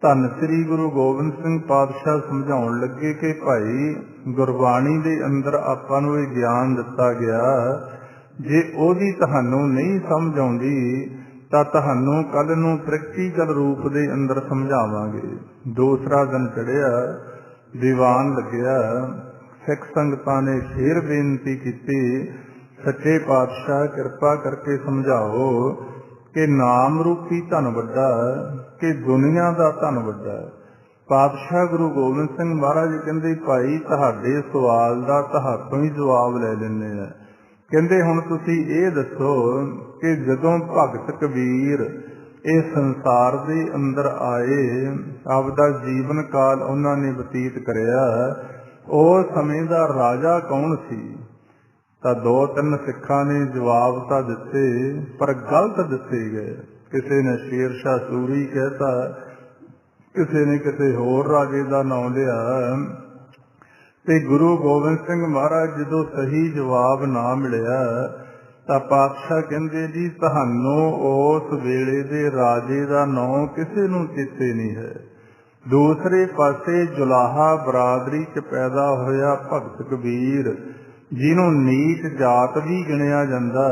ਧੰਨ ਸ੍ਰੀ ਗੁਰੂ ਗੋਬਿੰਦ ਸਿੰਘ ਪਾਤਸ਼ਾਹ ਸਮਝਾਉਣ ਲੱਗੇ ਕਿ ਭਾਈ ਗੁਰਬਾਣੀ ਦੇ ਅੰਦਰ ਆਪਾਂ ਨੂੰ ਇਹ ਗਿਆਨ ਦਿੱਤਾ ਗਿਆ, ਜੇ ਉਹਦੀ ਤੁਹਾਨੂੰ ਨਹੀਂ ਸਮਝ ਆਉਂਦੀ ਤਾਂ ਤੁਹਾਨੂੰ ਕੱਲ ਨੂੰ ਪ੍ਰੈਕਟੀਕਲ ਰੂਪ ਦੇ ਅੰਦਰ ਸਮਝਾਵਾਂਗੇ। ਦੂਸਰਾ ਦਿਨ ਚੜਿਆ, ਦੀਵਾਨ ਲੱਗਿਆ, ਸਿੱਖ ਸੰਗਤਾਂ ਨੇ ਫੇਰ ਬੇਨਤੀ ਕੀਤੀ, ਸੱਚੇ ਪਾਤਸ਼ਾਹ ਕਿਰਪਾ ਕਰਕੇ ਸਮਝਾਓ ਕਿ ਨਾਮ ਰੂਪੀ ਧਨ ਵੱਡਾ ਕਿ ਦੁਨੀਆ ਦਾ ਧਨ ਵੱਡਾ? ਪਾਤਸ਼ਾਹ ਗੁਰੂ ਗੋਬਿੰਦ ਸਿੰਘ ਮਹਾਰਾਜ ਕਹਿੰਦੇ ਭਾਈ ਤੁਹਾਡੇ ਸਵਾਲ ਦਾ ਤੁਹਾਤੋਂ ਹੀ ਜਵਾਬ ਲੈ ਲੈਂਦੇ ਆ। ਕਹਿੰਦੇ ਹੁਣ ਤੁਸੀਂ ਇਹ ਦੱਸੋ ਕਿ ਜਦੋਂ ਭਗਤ ਕਬੀਰ ਇਹ ਸੰਸਾਰ ਦੇ ਅੰਦਰ ਆਏ, ਆਪਦਾ ਜੀਵਨ ਕਾਲ ਉਹਨਾਂ ਨੇ ਬਤੀਤ ਕਰਿਆ, ਉਹ ਸਮੇਂ ਦਾ ਰਾਜਾ ਕੌਣ ਸੀ? ਤਾਂ ਦੋ ਤਿੰਨ ਸਿੱਖਾਂ ਨੇ ਜਵਾਬ ਤਾਂ ਦਿੱਤੇ ਪਰ ਗਲਤ ਦਿੱਤੇ ਗਏ। ਕਿਸੇ ਨੇ ਸ਼ੇਰ ਸ਼ਾਹ ਸੂਰੀ ਕਹਿਤਾ, ਕਿਸੇ ਨੇ ਕਿਸੇ ਹੋਰ ਰਾਜੇ ਦਾ ਨਾਂ ਲਿਆ। ਤੇ ਗੁਰੂ ਗੋਬਿੰਦ ਸਿੰਘ ਮਹਾਰਾਜ ਜਦੋਂ ਸਹੀ ਜਵਾਬ ਨਾ ਮਿਲਿਆ ਤਾਂ ਪਾਤਸ਼ਾਹ ਕਹਿੰਦੇ ਜੀ ਤੁਹਾਨੂੰ ਉਸ ਵੇਲੇ ਦੇ ਰਾਜੇ ਦਾ ਨਾਂ ਕਿਸੇ ਨੂੰ ਚੇਤੇ ਨਹੀਂ ਹੈ। ਦੂਸਰੇ ਪਾਸੇ ਜੁਲਾਹਾ ਬਰਾਦਰੀ 'ਚ ਪੈਦਾ ਹੋਇਆ ਭਗਤ ਕਬੀਰ, ਜਿਹਨੂੰ ਨੀਚ ਜਾਤ ਵੀ ਗਿਣਿਆ ਜਾਂਦਾ,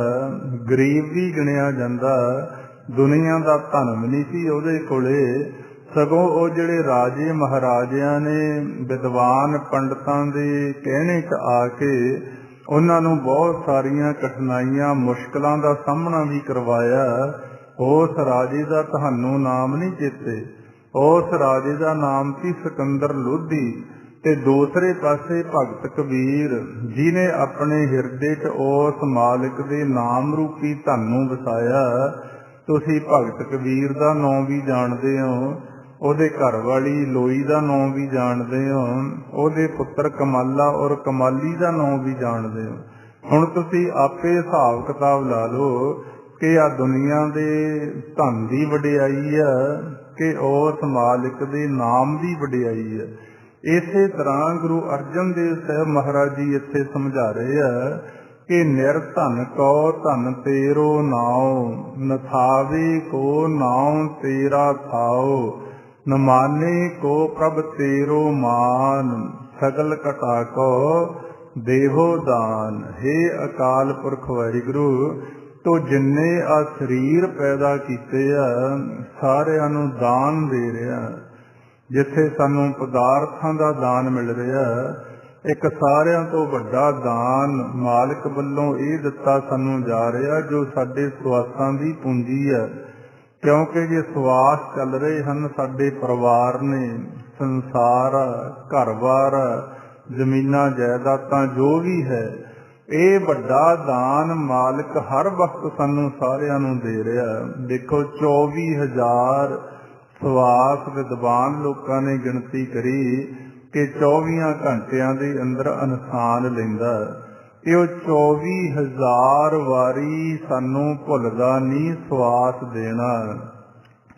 ਗਰੀਬ ਵੀ ਗਿਣਿਆ ਜਾਂਦਾ, ਦੁਨੀਆ ਦਾ ਧਨ ਵੀ ਨਹੀਂ ਸੀ ਉਹਦੇ ਕੋਲੇ, ਸਗੋਂ ਉਹ ਜਿਹੜੇ ਰਾਜੇ ਮਹਾਰਾਜਿਆਂ ਨੇ ਵਿਦਵਾਨ ਪੰਡਤਾਂ ਦੇ ਕਹਿਣੇ 'ਚ ਆ ਕੇ ਉਹਨਾਂ ਨੂੰ ਬਹੁਤ ਸਾਰੀਆਂ ਕਠਿਨਾਈਆਂ ਮੁਸ਼ਕਲਾਂ ਦਾ ਸਾਹਮਣਾ ਵੀ ਕਰਵਾਇਆ। ਉਸ ਰਾਜੇ ਦਾ ਤੁਹਾਨੂੰ ਨਾਮ ਨਹੀਂ ਚੇਤੇ? ਉਸ ਰਾਜੇ ਦਾ ਨਾਮ ਸੀ ਸਿਕੰਦਰ ਲੋਧੀ। ਤੇ ਦੂਸਰੇ ਪਾਸੇ ਭਗਤ ਕਬੀਰ ਜਿਹਨੇ ਆਪਣੇ ਹਿਰਦੇ 'ਚ ਉਸ ਮਾਲਿਕ ਦੇ ਨਾਮ ਰੂਪੀ ਧਨ ਨੂੰ ਵਸਾਇਆ। ਤੁਸੀਂ ਭਗਤ ਕਬੀਰ ਦਾ ਨਾਂ ਵੀ ਜਾਣਦੇ ਹੋ, ਉਹਦੇ ਘਰ ਵਾਲੀ ਲੋਈ ਦਾ ਨਾਂ ਵੀ ਜਾਣਦੇ ਹੋ, ਉਹਦੇ ਪੁੱਤਰ ਕਮਾਲਾ ਔਰ ਕਮਾਲੀ ਦਾ ਨਾਂ ਵੀ ਜਾਣਦੇ ਹੋ। ਹੁਣ ਤੁਸੀਂ ਆਪੇ ਹਿਸਾਬ ਕਿਤਾਬ ਲਾ ਲਓ ਕਿ ਆ ਦੁਨੀਆ ਦੇ ਧਨ ਦੀ ਵਡਿਆਈ ਆ ਕਿ ਉਸ ਮਾਲਿਕ ਦੇ ਨਾਮ ਦੀ ਵਡਿਆਈ ਆ। ਇਸੇ ਤਰ੍ਹਾਂ ਗੁਰੂ ਅਰਜਨ ਦੇਵ ਸਾਹਿਬ ਮਹਾਰਾਜ ਜੀ ਇੱਥੇ ਸਮਝਾ ਰਹੇ ਆ ਕਿ ਨਿਰਧਨ ਕੋ ਧਨ ਤੇਰੋ ਨਾਉ, ਨਥਾਵੇ ਕੋ ਨਾਉ ਤੇਰਾ ਥਾਉ, ਨ ਮਾਨੇ ਕੋ ਪ੍ਰਭ ਤੇਰੋ ਮਾਨ, ਸਗਲ ਘਟਾ ਕੋ ਦੇਹੋ ਦਾਨ। ਹੇ ਅਕਾਲ ਪੁਰਖ ਵਾਹਿਗੁਰੂ, ਤੋ ਜਿੰਨੇ ਆ ਸਰੀਰ ਪੈਦਾ ਕੀਤੇ ਆ ਸਾਰਿਆਂ ਨੂੰ ਦਾਨ ਦੇ ਰਿਹਾ। ਜਿੱਥੇ ਸਾਨੂੰ ਪਦਾਰਥਾਂ ਦਾ ਦਾਨ ਮਿਲ ਰਿਹਾ, ਇੱਕ ਸਾਰਿਆਂ ਤੋਂ ਵੱਡਾ ਦਾਨ ਮਾਲਕ ਵੱਲੋਂ ਇਹ ਦਿੱਤਾ ਸਾਨੂੰ ਜਾ ਰਿਹਾ ਜੋ ਸਾਡੇ ਸਵਾਸਾਂ ਦੀ ਪੂੰਜੀ ਹੈ। ਕਿਉਂਕਿ ਜੇ ਸਵਾਸ ਚੱਲ ਰਹੇ ਹਨ, ਸਾਡੇ ਪਰਿਵਾਰ ਨੇ, ਸੰਸਾਰ, ਘਰ-ਬਾਰ, ਜ਼ਮੀਨਾਂ ਜਾਇਦਾਦਾਂ ਜੋ ਵੀ ਹੈ, ਇਹ ਵੱਡਾ ਦਾਨ ਮਾਲਕ ਹਰ ਵਕਤ ਸਾਨੂੰ ਸਾਰਿਆਂ ਨੂੰ ਦੇ ਰਿਹਾ। ਦੇਖੋ 24,000 ਸਵਾਸ ਵਿਦਵਾਨ ਲੋਕਾਂ ਨੇ ਗਿਣਤੀ ਕਰੀ ਕਿ 24 ਘੰਟਿਆਂ ਦੇ ਅੰਦਰ ਇਨਸਾਨ ਲੈਂਦਾ। ਇਹ ਉਹ 24,000 ਵਾਰੀ ਸਾਨੂੰ ਭੁੱਲਦਾ ਨਹੀਂ ਸਵਾਸ ਦੇਣਾ।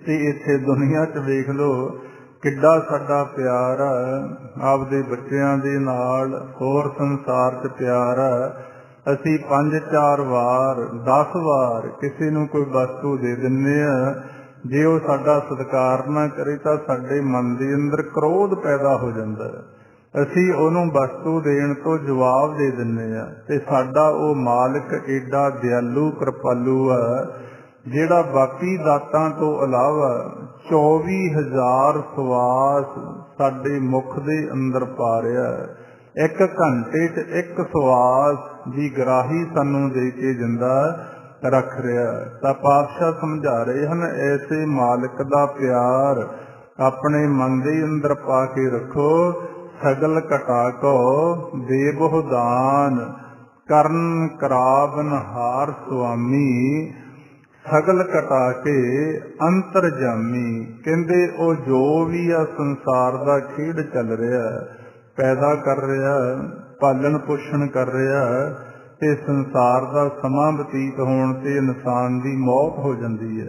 ਤੇ ਇੱਥੇ ਦੁਨੀਆ 'ਚ ਵੇਖ ਲਓ ਕਿੱਡਾ ਸਾਡਾ ਪਿਆਰ ਆ ਆਪਦੇ ਬੱਚਿਆਂ ਦੇ ਨਾਲ, ਹੋਰ ਸੰਸਾਰ 'ਚ ਪਿਆਰ ਆ। ਅਸੀਂ 5-4 ਵਾਰ 10 ਵਾਰ ਕਿਸੇ ਨੂੰ ਕੋਈ ਵਸਤੂ ਦੇ ਦਿੰਦੇ ਆ, ਜੇ ਉਹ ਸਾਡਾ ਸਤਿਕਾਰ ਨਾ ਕਰੇ ਤਾਂ ਸਾਡੇ ਮਨ ਦੇ ਅੰਦਰ ਕ੍ਰੋਧ ਪੈਦਾ ਹੋ ਜਾਂਦਾ। ਅਸੀਂ ਉਹਨੂੰ ਵਸਤੂ ਦੇਣ ਤੋਂ ਜਵਾਬ ਦੇ ਦਿੰਦੇ ਆ। ਤੇ ਸਾਡਾ ਉਹ ਮਾਲਕ ਏਡਾ ਦਿਆਲੂ ਕਿਰਪਾਲੂ ਆ ਜਿਹੜਾ ਬਾਕੀ ਦਾਤਾਂ ਤੋਂ ਇਲਾਵਾ 24,000 ਸਵਾਸ ਸਾਡੇ ਮੁਖ ਦੇ ਅੰਦਰ ਪਾ ਰਿਹਾ। 1 ਘੰਟੇ 'ਚ 1 ਸਵਾਸ ਦੀ ਗਰਾਹੀ ਸਾਨੂੰ ਦੇ ਕੇ ਜਿੰਦਾ ਰੱਖ ਰਿਹਾ। ਤਾਂ ਪਾਤਸ਼ਾਹ ਸਮਝਾ ਰਹੇ ਹਨ ਐਸੇ ਮਾਲਕ ਦਾ ਪਿਆਰ ਆਪਣੇ ਮਨ ਦੇ ਅੰਦਰ ਪਾ ਕੇ ਰੱਖੋ। ਸਗਲ ਘਟਾ ਕੋ ਦੇਵਹੁ ਦਾਨ, ਕਰਨ ਕਰਾਵਨ ਹਾਰ ਸੁਆਮੀ। ਸਗਲ ਘਟਾ ਕੇ ਅੰਤਰਜਾਮੀ। ਕਹਿੰਦੇ ਉਹ ਜੋ ਵੀ ਆ ਸੰਸਾਰ ਦਾ ਖੇਡ ਚੱਲ ਰਿਹਾ, ਪੈਦਾ ਕਰ ਰਿਹਾ, ਪਾਲਣ ਪੋਸ਼ਣ ਕਰ ਰਿਹਾ, ਤੇ ਸੰਸਾਰ ਦਾ ਸਮਾਂ ਬਤੀਤ ਹੋਣ ਤੇ ਇਨਸਾਨ ਦੀ ਮੌਤ ਹੋ ਜਾਂਦੀ ਹੈ।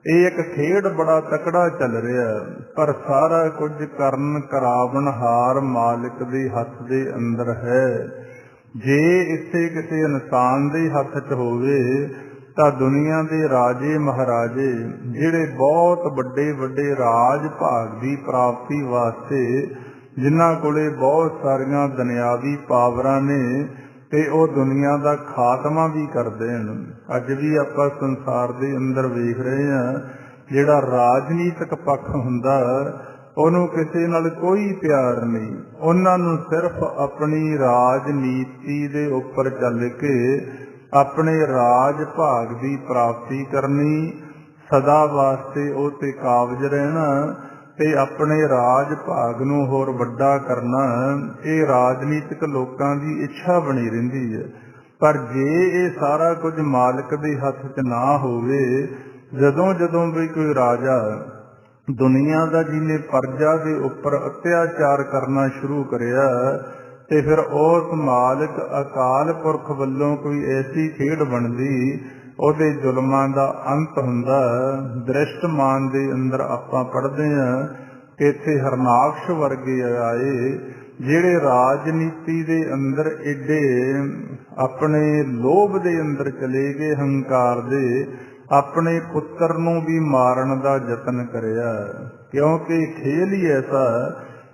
ਇਹ ਇੱਕ ਖੇਡ ਬੜਾ ਤਕੜਾ ਚੱਲ ਰਿਹਾ, ਪਰ ਸਾਰਾ ਕੁਝ ਕਰਨ ਕਰਾਵਨ ਹਾਰ ਮਾਲਿਕ ਦੇ ਹੱਥ ਦੇ ਅੰਦਰ ਹੈ। ਜੇ ਇੱਥੇ ਕਿਸੇ ਇਨਸਾਨ ਦੇ ਹੱਥ 'ਚ ਹੋਵੇ ਤਾਂ ਦੁਨੀਆ ਦੇ ਰਾਜੇ ਮਹਾਰਾਜੇ ਜਿਹੜੇ ਬਹੁਤ ਵੱਡੇ ਵੱਡੇ ਰਾਜ ਭਾਗ ਦੀ ਪ੍ਰਾਪਤੀ ਵਾਸਤੇ ਜਿਨ੍ਹਾਂ ਕੋਲੇ ਬਹੁਤ ਸਾਰੀਆਂ ਦੁਨਿਆਵੀ ਪਾਵਰਾਂ ਨੇ, ਤੇ ਉਹ ਦੁਨੀਆ ਦਾ ਖਾਤਮਾ ਵੀ ਕਰਦੇ ਹਨ। ਅੱਜ ਵੀ ਆਪਾਂ ਸੰਸਾਰ ਦੇ ਅੰਦਰ ਵੇਖ ਰਹੇ ਹਾਂ, ਜਿਹੜਾ ਰਾਜਨੀਤਿਕ ਪੱਖ ਹੁੰਦਾ ਉਹਨੂੰ ਕਿਸੇ ਨਾਲ ਕੋਈ ਪਿਆਰ ਨਹੀਂ। ਉਹਨਾਂ ਨੂੰ ਸਿਰਫ ਆਪਣੀ ਰਾਜਨੀਤੀ ਦੇ ਉੱਪਰ ਚੱਲ ਕੇ ਆਪਣੇ ਰਾਜ ਭਾਗ ਦੀ ਪ੍ਰਾਪਤੀ ਕਰਨੀ, ਸਦਾ ਵਾਸਤੇ ਉਹ ਤੇ ਕਾਬਜ਼ ਰਹਿਣਾ ਤੇ ਆਪਣੇ ਰਾਜ ਭਾਗ ਨੂੰ ਹੋਰ ਵੱਡਾ ਕਰਨਾ, ਇਹ ਰਾਜਨੀਤਿਕ ਲੋਕਾਂ ਦੀ ਇੱਛਾ ਬਣੀ ਰਹਿੰਦੀ ਹੈ। ਪਰ ਜੇ ਇਹ ਸਾਰਾ ਕੁਝ ਮਾਲਕ ਦੇ ਹੱਥ 'ਚ ਨਾ ਹੋਵੇ, ਜਦੋਂ ਜਦੋਂ ਵੀ ਕੋਈ ਰਾਜਾ ਦੁਨੀਆ ਦਾ ਜਿਹਨੇ ਪਰਜਾ ਦੇ ਉੱਪਰ ਅਤਿਆਚਾਰ ਕਰਨਾ ਸ਼ੁਰੂ ਕਰਿਆ, ਤੇ ਫਿਰ ਉਸ ਮਾਲਕ ਅਕਾਲ ਪੁਰਖ ਵੱਲੋਂ ਕੋਈ ਐਸੀ ਖੇਡ ਬਣਦੀ, ਉਹਦੇ ਜ਼ੁਲਮਾਂ ਦਾ ਅੰਤ ਹੁੰਦਾ। ਦ੍ਰਿਸ਼ਟਮਾਨ ਦੇ ਅੰਦਰ ਆਪਾਂ ਪੜ੍ਹਦੇ ਹਾਂ ਕਿ ਇੱਥੇ ਹਰਨਾਕਸ਼ ਵਰਗੇ ਆਏ, ਜਿਹੜੇ ਰਾਜਨੀਤੀ ਦੇ ਅੰਦਰ ਏਡੇ ਆਪਣੇ ਲੋਭ ਦੇ ਅੰਦਰ ਚਲੇ ਗਏ, ਹੰਕਾਰ ਦੇ, ਆਪਣੇ ਪੁੱਤਰ ਨੂੰ ਵੀ ਮਾਰਨ ਦਾ ਯਤਨ ਕਰਿਆ। ਕਿਉਂਕਿ ਖੇਲ ਹੀ ਐਸਾ,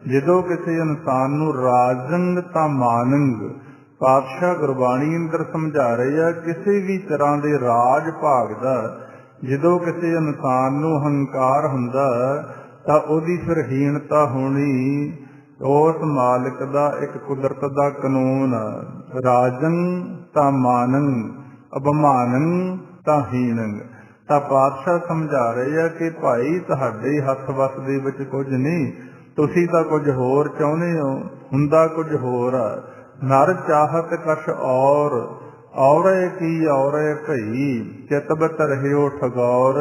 ਜਦੋਂ ਕਿਸੇ ਇਨਸਾਨ ਨੂੰ ਰਾਜੰਗ ਤਾਂ ਮਾਨੰਗ, ਪਾਤਸ਼ਾਹ ਗੁਰਬਾਣੀ ਅੰਦਰ ਸਮਝਾ ਰਹੇ ਆ, ਕਿਸੇ ਵੀ ਤਰ੍ਹਾਂ ਦੇ ਰਾਜ ਭਾਗ ਦਾ ਜਦੋਂ ਕਿਸੇ ਇਨਸਾਨ ਨੂੰ ਹੰਕਾਰ ਹੁੰਦਾ ਤਾਂ ਉਹਦੀ ਫਿਰ ਹੀਣਤਾ ਹੋਣੀ। ਉਸ ਮਾਲਕ ਦਾ ਇੱਕ ਕੁਦਰਤ ਦਾ ਕਾਨੂੰਨ, ਰਾਜੰ ਤਾਂ ਮਾਨੰ, ਅਭਮਾਨੰ ਤਾਂ ਹੀਣੰ। ਤਾਂ ਪਾਤਸ਼ਾਹ ਸਮਝਾ ਰਹੇ ਆ ਕਿ ਭਾਈ ਤੁਹਾਡੇ ਹੱਥ ਵੱਸ ਦੇ ਵਿੱਚ ਕੁਝ ਨਹੀਂ, ਤੁਸੀਂ ਤਾਂ ਕੁਝ ਹੋਰ ਚਾਹੁੰਦੇ ਹੋ, ਹੁੰਦਾ ਕੁਝ ਹੋਰ ਆ। ਨਰ ਚਾਹਤ ਕਛ ਔਰੇ ਕੀ ਔਰੇ ਭਈ, ਚਿਤਬਤ ਰਹਿਓ ਠਗੌਰ,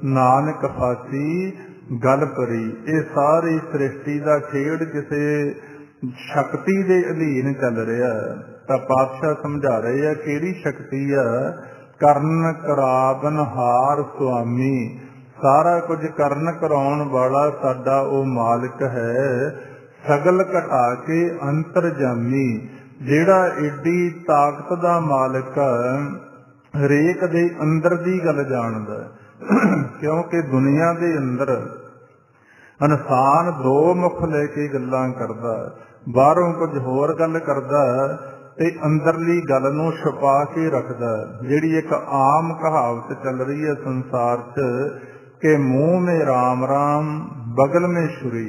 ਨਾਨਕ ਫਾਸੀ ਗੱਲ ਪਰੀ। ਇਹ ਸਾਰੀ ਸ੍ਰਿਸ਼ਟੀ ਦਾ ਖੇਡ ਕਿਸੇ ਸ਼ਕਤੀ ਦੇ ਅਧੀਨ ਚੱਲ ਰਿਹਾ। ਤਾਂ ਪਾਤਸ਼ਾਹ ਸਮਝਾ ਰਹੇ ਆ ਕਿਹੜੀ ਸ਼ਕਤੀ ਆ, ਕਰਨ ਕਰਾਵਨ ਹਾਰ ਸੁਆਮੀ। ਸਾਰਾ ਕੁਝ ਕਰਨ ਕਰਾਉਣ ਵਾਲਾ ਸਾਡਾ ਉਹ ਮਾਲਕ ਹੈ। ਸਗਲ ਘਟਾ ਕੇ ਅੰਤਰਜਾਮੀ, ਜਿਹੜਾ ਏਡੀ ਤਾਕਤ ਦਾ ਮਾਲਕ ਹਰੇਕ ਦੇ ਅੰਦਰ ਦੀ ਗੱਲ ਜਾਣਦਾ। ਕਿਉਂਕਿ ਦੁਨੀਆ ਦੇ ਅੰਦਰ ਇਨਸਾਨ ਦੋ ਮੁਖ ਲੈ ਕੇ ਗੱਲਾਂ ਕਰਦਾ, ਬਾਹਰੋਂ ਕੁਝ ਹੋਰ ਗੱਲ ਕਰਦਾ ਤੇ ਅੰਦਰਲੀ ਗੱਲ ਨੂੰ ਛੁਪਾ ਕੇ ਰੱਖਦਾ। ਜਿਹੜੀ ਇੱਕ ਆਮ ਕਹਾਵਤ ਚੱਲ ਰਹੀ ਹੈ ਸੰਸਾਰ 'ਚ ਕਿ ਮੂੰਹ ਮੇ ਰਾਮ ਰਾਮ ਬਗਲ ਮੇ ਛੁਰੀ।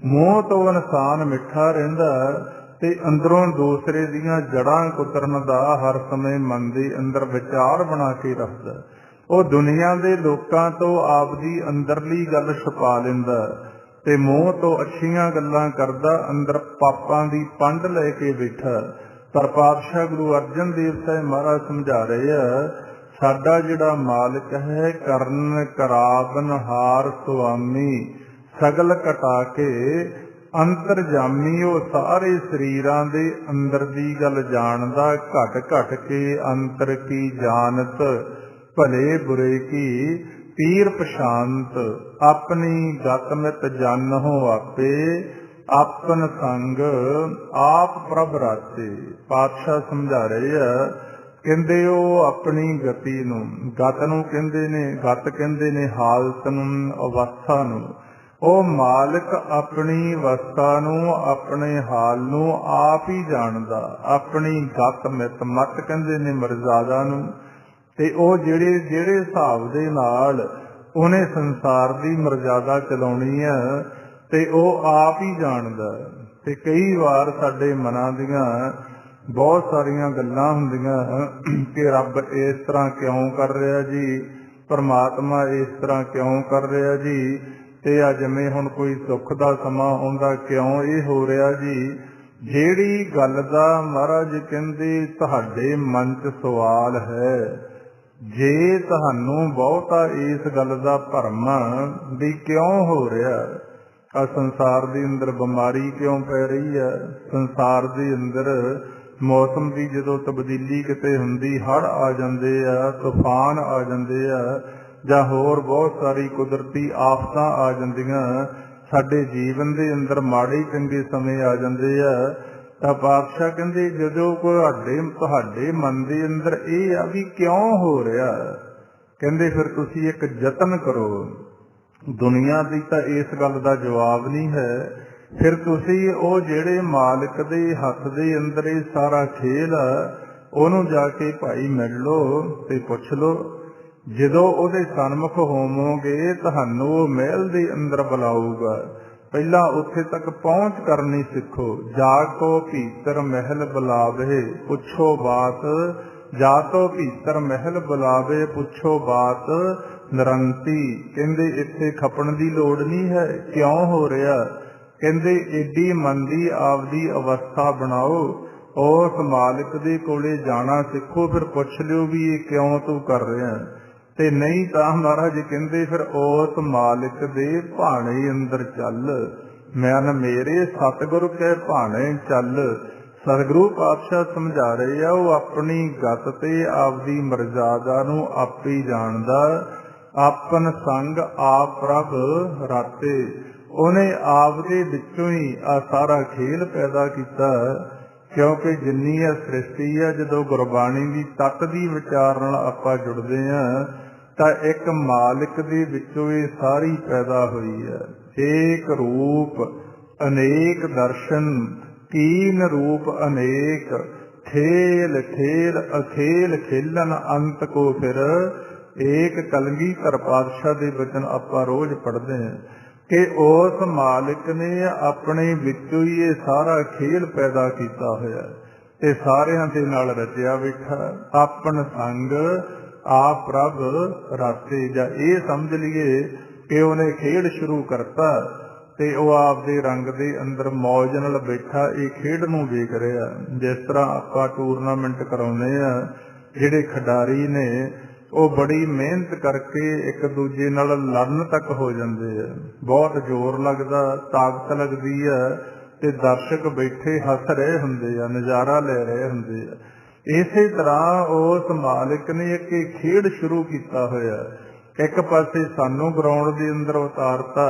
ਮੂੰਹ ਤੋਂ ਇਨਸਾਨ ਮਿੱਠਾ ਰਹਿੰਦਾ ਤੇ ਅੰਦਰੋਂ ਦੂਸਰੇ ਦੀਆਂ ਜੜ੍ਹਾਂ ਕੁਤਰਨ ਦਾ ਹਰ ਸਮੇਂ ਮਨ ਦੇ ਅੰਦਰ ਵਿਚਾਰ ਬਣਾ ਕੇ ਰੱਖਦਾ। ਉਹ ਦੁਨੀਆ ਦੇ ਲੋਕਾਂ ਤੋਂ ਆਪਦੀ ਅੰਦਰਲੀ ਗੱਲ ਛੁਪਾ ਲੈਂਦਾ ਤੇ ਮੂੰਹ ਤੋਂ ਅੱਛੀਆਂ ਗੱਲਾਂ ਕਰਦਾ, ਅੰਦਰ ਪਾਪਾਂ ਦੀ ਪੰਡ ਲੈ ਕੇ ਬੈਠਾ। ਪਰ ਪਾਤਸ਼ਾਹ ਗੁਰੂ ਅਰਜਨ ਦੇਵ ਸਾਹਿਬ ਮਹਾਰਾਜ ਸਮਝਾ ਰਹੇ ਆ, ਸਾਡਾ ਜਿਹੜਾ ਮਾਲਕ ਹੈ ਕਰਨ ਕਰਾਵਨ ਹਾਰ ਸੁਆਮੀ, ਸਗਲ ਘਟਾ ਕੇ ਅੰਤਰਜਾਮੀ। ਉਹ ਸਾਰੇ ਸਰੀਰਾਂ ਦੇ ਅੰਦਰ ਦੀ ਗੱਲ ਜਾਣਦਾ, ਘਟ ਘਟ ਕੇ ਅੰਤਰ ਕੀ ਜਾਣਤ, ਭਲੇ ਬੁਰੇ ਕੀ ਪੀਰ ਪਛਾਨਤ। ਆਪਣੀ ਗਤ ਮਿਤ ਜਾਨਹੁ ਆਪੇ, ਆਪਨ ਸੰਗ ਆਪ ਪ੍ਰਭ ਰਾਤੇ। ਪਾਤਸ਼ਾਹ ਸਮਝਾ ਰਹੇ ਆ, ਕਹਿੰਦੇ ਉਹ ਆਪਣੀ ਗਤੀ ਨੂੰ, ਗਤ ਨੂੰ ਕਹਿੰਦੇ ਨੇ, ਗਤ ਕਹਿੰਦੇ ਨੇ ਹਾਲਤ ਨੂੰ, ਅਵਸਥਾ ਨੂੰ। ਉਹ ਮਾਲਕ ਆਪਣੀ ਅਵਸਥਾ ਨੂੰ, ਆਪਣੇ ਹਾਲ ਨੂੰ ਆਪ ਹੀ ਜਾਣਦਾ। ਆਪਣੀ ਗਤ ਮਿਤ, ਮਤ ਕਹਿੰਦੇ ਨੇ ਮਰਜ਼ਾਦਾ ਨੂੰ। ਤੇ ਉਹ ਜਿਹੜੇ ਹਿਸਾਬ ਦੇ ਨਾਲ ਉਹਨੇ ਸੰਸਾਰ ਦੀ ਮਰਜ਼ਾਦਾ ਚਲਾਉਣੀ ਆ ਤੇ ਉਹ ਆਪ ਹੀ ਜਾਣਦਾ। ਤੇ ਕਈ ਵਾਰ ਸਾਡੇ ਮਨਾਂ ਦੀਆਂ ਬਹੁਤ ਸਾਰੀਆਂ ਗੱਲਾਂ ਹੁੰਦੀਆਂ ਕਿ ਰੱਬ ਇਸ ਤਰ੍ਹਾਂ ਕਿਉਂ ਕਰ ਰਿਹਾ ਜੀ, ਪਰਮਾਤਮਾ ਇਸ ਤਰ੍ਹਾਂ ਕਿਉਂ ਕਰ ਰਿਹਾ ਜੀ। ਤੇ ਆ ਜਿਵੇਂ ਹੁਣ ਕੋਈ ਸੁੱਖ ਦਾ ਸਮਾਂ ਆਉਂਦਾ, ਕਿਉਂ ਇਹ ਹੋ ਰਿਹਾ ਜੀ? ਜਿਹੜੀ ਗੱਲ ਦਾ ਮਹਾਰਾਜ ਕਹਿੰਦੇ ਤੁਹਾਡੇ ਮਨ 'ਚ ਸਵਾਲ ਹੈ, ਜੇ ਤੁਹਾਨੂੰ ਬਹੁਤਾ ਇਸ ਗੱਲ ਦਾ ਭਰਮ ਵੀ ਕਿਉਂ ਹੋ ਰਿਹਾ, ਆ ਸੰਸਾਰ ਦੇ ਅੰਦਰ ਬਿਮਾਰੀ ਕਿਉਂ ਪੈ ਰਹੀ ਹੈ, ਸੰਸਾਰ ਦੇ ਅੰਦਰ ਮੌਸਮ ਦੀ ਜਦੋਂ ਤਬਦੀਲੀ ਕਿਤੇ ਹੁੰਦੀ, ਹੜ੍ਹ ਆ ਜਾਂਦੇ ਆ, ਤੂਫਾਨ ਆ ਜਾਂਦੇ ਆ, ਜਾਂ ਹੋਰ ਬਹੁਤ ਸਾਰੀ ਕੁਦਰਤੀ ਆਫਤਾਂ ਆ ਜਾਂਦੀਆਂ, ਸਾਡੇ ਜੀਵਨ ਦੇ ਅੰਦਰ ਮਾੜੇ ਚੰਗੇ ਸਮੇਂ ਆ ਜਾਂਦੇ ਆ, ਤਾਂ ਪਾਤਸ਼ਾਹ ਕਹਿੰਦੇ ਜਦੋਂ ਤੁਹਾਡੇ ਮਨ ਦੇ ਅੰਦਰ ਇਹ ਆ ਵੀ ਕਿਉਂ ਹੋ ਰਿਹਾ, ਕਹਿੰਦੇ ਫਿਰ ਤੁਸੀਂ ਇੱਕ ਯਤਨ ਕਰੋ। ਦੁਨੀਆ ਦੀ ਤਾਂ ਇਸ ਗੱਲ ਦਾ ਜਵਾਬ ਨਹੀਂ ਹੈ, ਫਿਰ ਤੁਸੀਂ ਉਹ ਜਿਹੜੇ ਮਾਲਕ ਦੇ ਹੱਥ ਦੇ ਅੰਦਰ ਇਹ ਸਾਰਾ ਖੇਲ ਆ, ਉਹਨੂੰ ਜਾ ਕੇ ਭਾਈ ਮਿਲ ਲਓ ਤੇ ਪੁੱਛ ਲਓ। ਜਦੋਂ ਉਹਦੇ ਸਨਮੁਖ ਹੋਵੋਗੇ ਤੁਹਾਨੂੰ ਉਹ ਮਹਿਲ ਦੇ ਅੰਦਰ ਬੁਲਾਊਗਾ। ਪਹਿਲਾਂ ਉੱਥੇ ਤੱਕ ਪਹੁੰਚ ਕਰਨੀ ਸਿੱਖੋ। ਜਾ ਕੋ ਭੀਤਰ ਮਹਿਲ ਬੁਲਾਵੇ ਪੁੱਛੋ ਬਾਤ, ਜਾ ਤੋ ਭੀਤਰ ਮਹਿਲ ਬੁਲਾਵੇ ਪੁੱਛੋ ਬਾਤ ਨਿਰੰਤੀ। ਕਹਿੰਦੇ ਇੱਥੇ ਖਪਣ ਦੀ ਲੋੜ ਨਹੀਂ ਹੈ, ਕਿਉਂ ਹੋ ਰਿਹਾ? ਕਹਿੰਦੇ ਏਡੀ ਮਨ ਦੀ ਆਪਦੀ ਅਵਸਥਾ ਬਣਾਓ, ਉਸ ਮਾਲਕ ਦੇ ਕੋਲੇ ਜਾਣਾ ਸਿੱਖੋ, ਫਿਰ ਪੁੱਛ ਲਿਓ ਵੀ ਇਹ ਕਿਉਂ ਤੂੰ ਕਰ ਰਿਹਾ। ਤੇ ਨਹੀਂ ਤਾਂ ਮਹਾਰਾਜ ਕਹਿੰਦੇ ਫਿਰ ਉਸ ਮਾਲਕ ਦੇ ਭਾਣੇ ਅੰਦਰ ਚੱਲ, ਮਨ ਮੇਰੇ ਸਤਿਗੁਰੂ ਕੇ ਭਾਣੇ ਚੱਲ। ਸਤਿਗੁਰੂ ਪਾਤਸ਼ਾਹ ਸਮਝਾ ਰਹੇ ਆ, ਉਹ ਆਪਣੀ ਗਤ ਤੇ ਆਪਦੀ ਮਰਜ਼ਾਦਾ ਨੂੰ ਆਪੇ ਜਾਣਦਾ। ਆਪਨ ਸੰਗ ਆਪ ਪ੍ਰਭ ਰਾਤੇ, ਉਹਨੇ ਆਪ ਦੇ ਵਿੱਚੋਂ ਹੀ ਆ ਸਾਰਾ ਖੇਲ ਪੈਦਾ ਕੀਤਾ। ਕਿਉਂਕਿ ਜਿੰਨੀ ਇਹ ਸ੍ਰਿਸ਼ਟੀ ਆ, ਜਦੋਂ ਗੁਰਬਾਣੀ ਦੀ ਤੱਤ ਦੀ ਵਿਚਾਰ ਨਾਲ ਆਪਾਂ ਜੁੜਦੇ ਹਾਂ ਤਾਂ ਇੱਕ ਮਾਲਕ ਦੇ ਵਿੱਚੋਂ ਇਹ ਸਾਰੀ ਪੈਦਾ ਹੋਈ ਹੈ। ਏਕ ਰੂਪ ਅਨੇਕ ਦਰਸ਼ਨ, ਕੀਨ ਰੂਪ ਅਨੇਕ, ਖੇਲ ਖੇਲ ਅਖੇਲ ਖੇਲਨ ਅੰਤ ਕੋ ਫਿਰ। ਏਕ ਕਲਗੀਧਰ ਪਾਤਸ਼ਾਹ ਦੇ ਬਚਨ ਆਪਾਂ ਰੋਜ਼ ਪੜ੍ਹਦੇ ਹਾਂ ਕਿ ਉਸ ਮਾਲਕ ਨੇ ਆਪਣੇ ਵਿੱਚੋਂ ਹੀ ਇਹ ਸਾਰਾ ਖੇਲ ਪੈਦਾ ਕੀਤਾ ਹੋਇਆ ਤੇ ਸਾਰਿਆਂ ਦੇ ਨਾਲ ਰਚਿਆ ਬੈਠਾ। ਆਪਨ ਸੰਗ ਆਪ ਪ੍ਰਭ ਰਾਤੇ, ਜਾਂ ਇਹ ਸਮਝ ਲਈਏ ਕਿ ਉਹਨੇ ਖੇਡ ਸ਼ੁਰੂ ਕਰਤਾ ਤੇ ਉਹ ਆਪਦੇ ਰੰਗ ਦੇ ਅੰਦਰ ਮੌਜ ਨਾਲ ਬੈਠਾ ਇਹ ਖੇਡ ਨੂੰ ਵੇਖ ਰਿਹਾ। ਜਿਸ ਤਰ੍ਹਾਂ ਆਪਾਂ ਟੂਰਨਾਮੈਂਟ ਕਰਾਉਂਦੇ ਆ, ਜਿਹੜੇ ਖਿਡਾਰੀ ਨੇ ਉਹ ਬੜੀ ਮਿਹਨਤ ਕਰਕੇ ਇੱਕ ਦੂਜੇ ਨਾਲ ਲੜਨ ਤੱਕ ਹੋ ਜਾਂਦੇ ਆ, ਬਹੁਤ ਜ਼ੋਰ ਲੱਗਦਾ, ਤਾਕਤ ਲੱਗਦੀ ਆ ਤੇ ਦਰਸ਼ਕ ਬੈਠੇ ਹੱਸ ਰਹੇ ਹੁੰਦੇ ਆ, ਨਜ਼ਾਰਾ ਲੈ ਰਹੇ ਹੁੰਦੇ ਆ। ਇਸੇ ਤਰ੍ਹਾਂ ਉਸ ਮਾਲਕ ਨੇ ਇੱਕ ਖੇਡ ਸ਼ੁਰੂ ਕੀਤਾ ਹੋਇਆ। ਇੱਕ ਪਾਸੇ ਸਾਨੂੰ ਗਰਾਊਂਡ ਦੇ ਅੰਦਰ ਉਤਾਰਤਾ,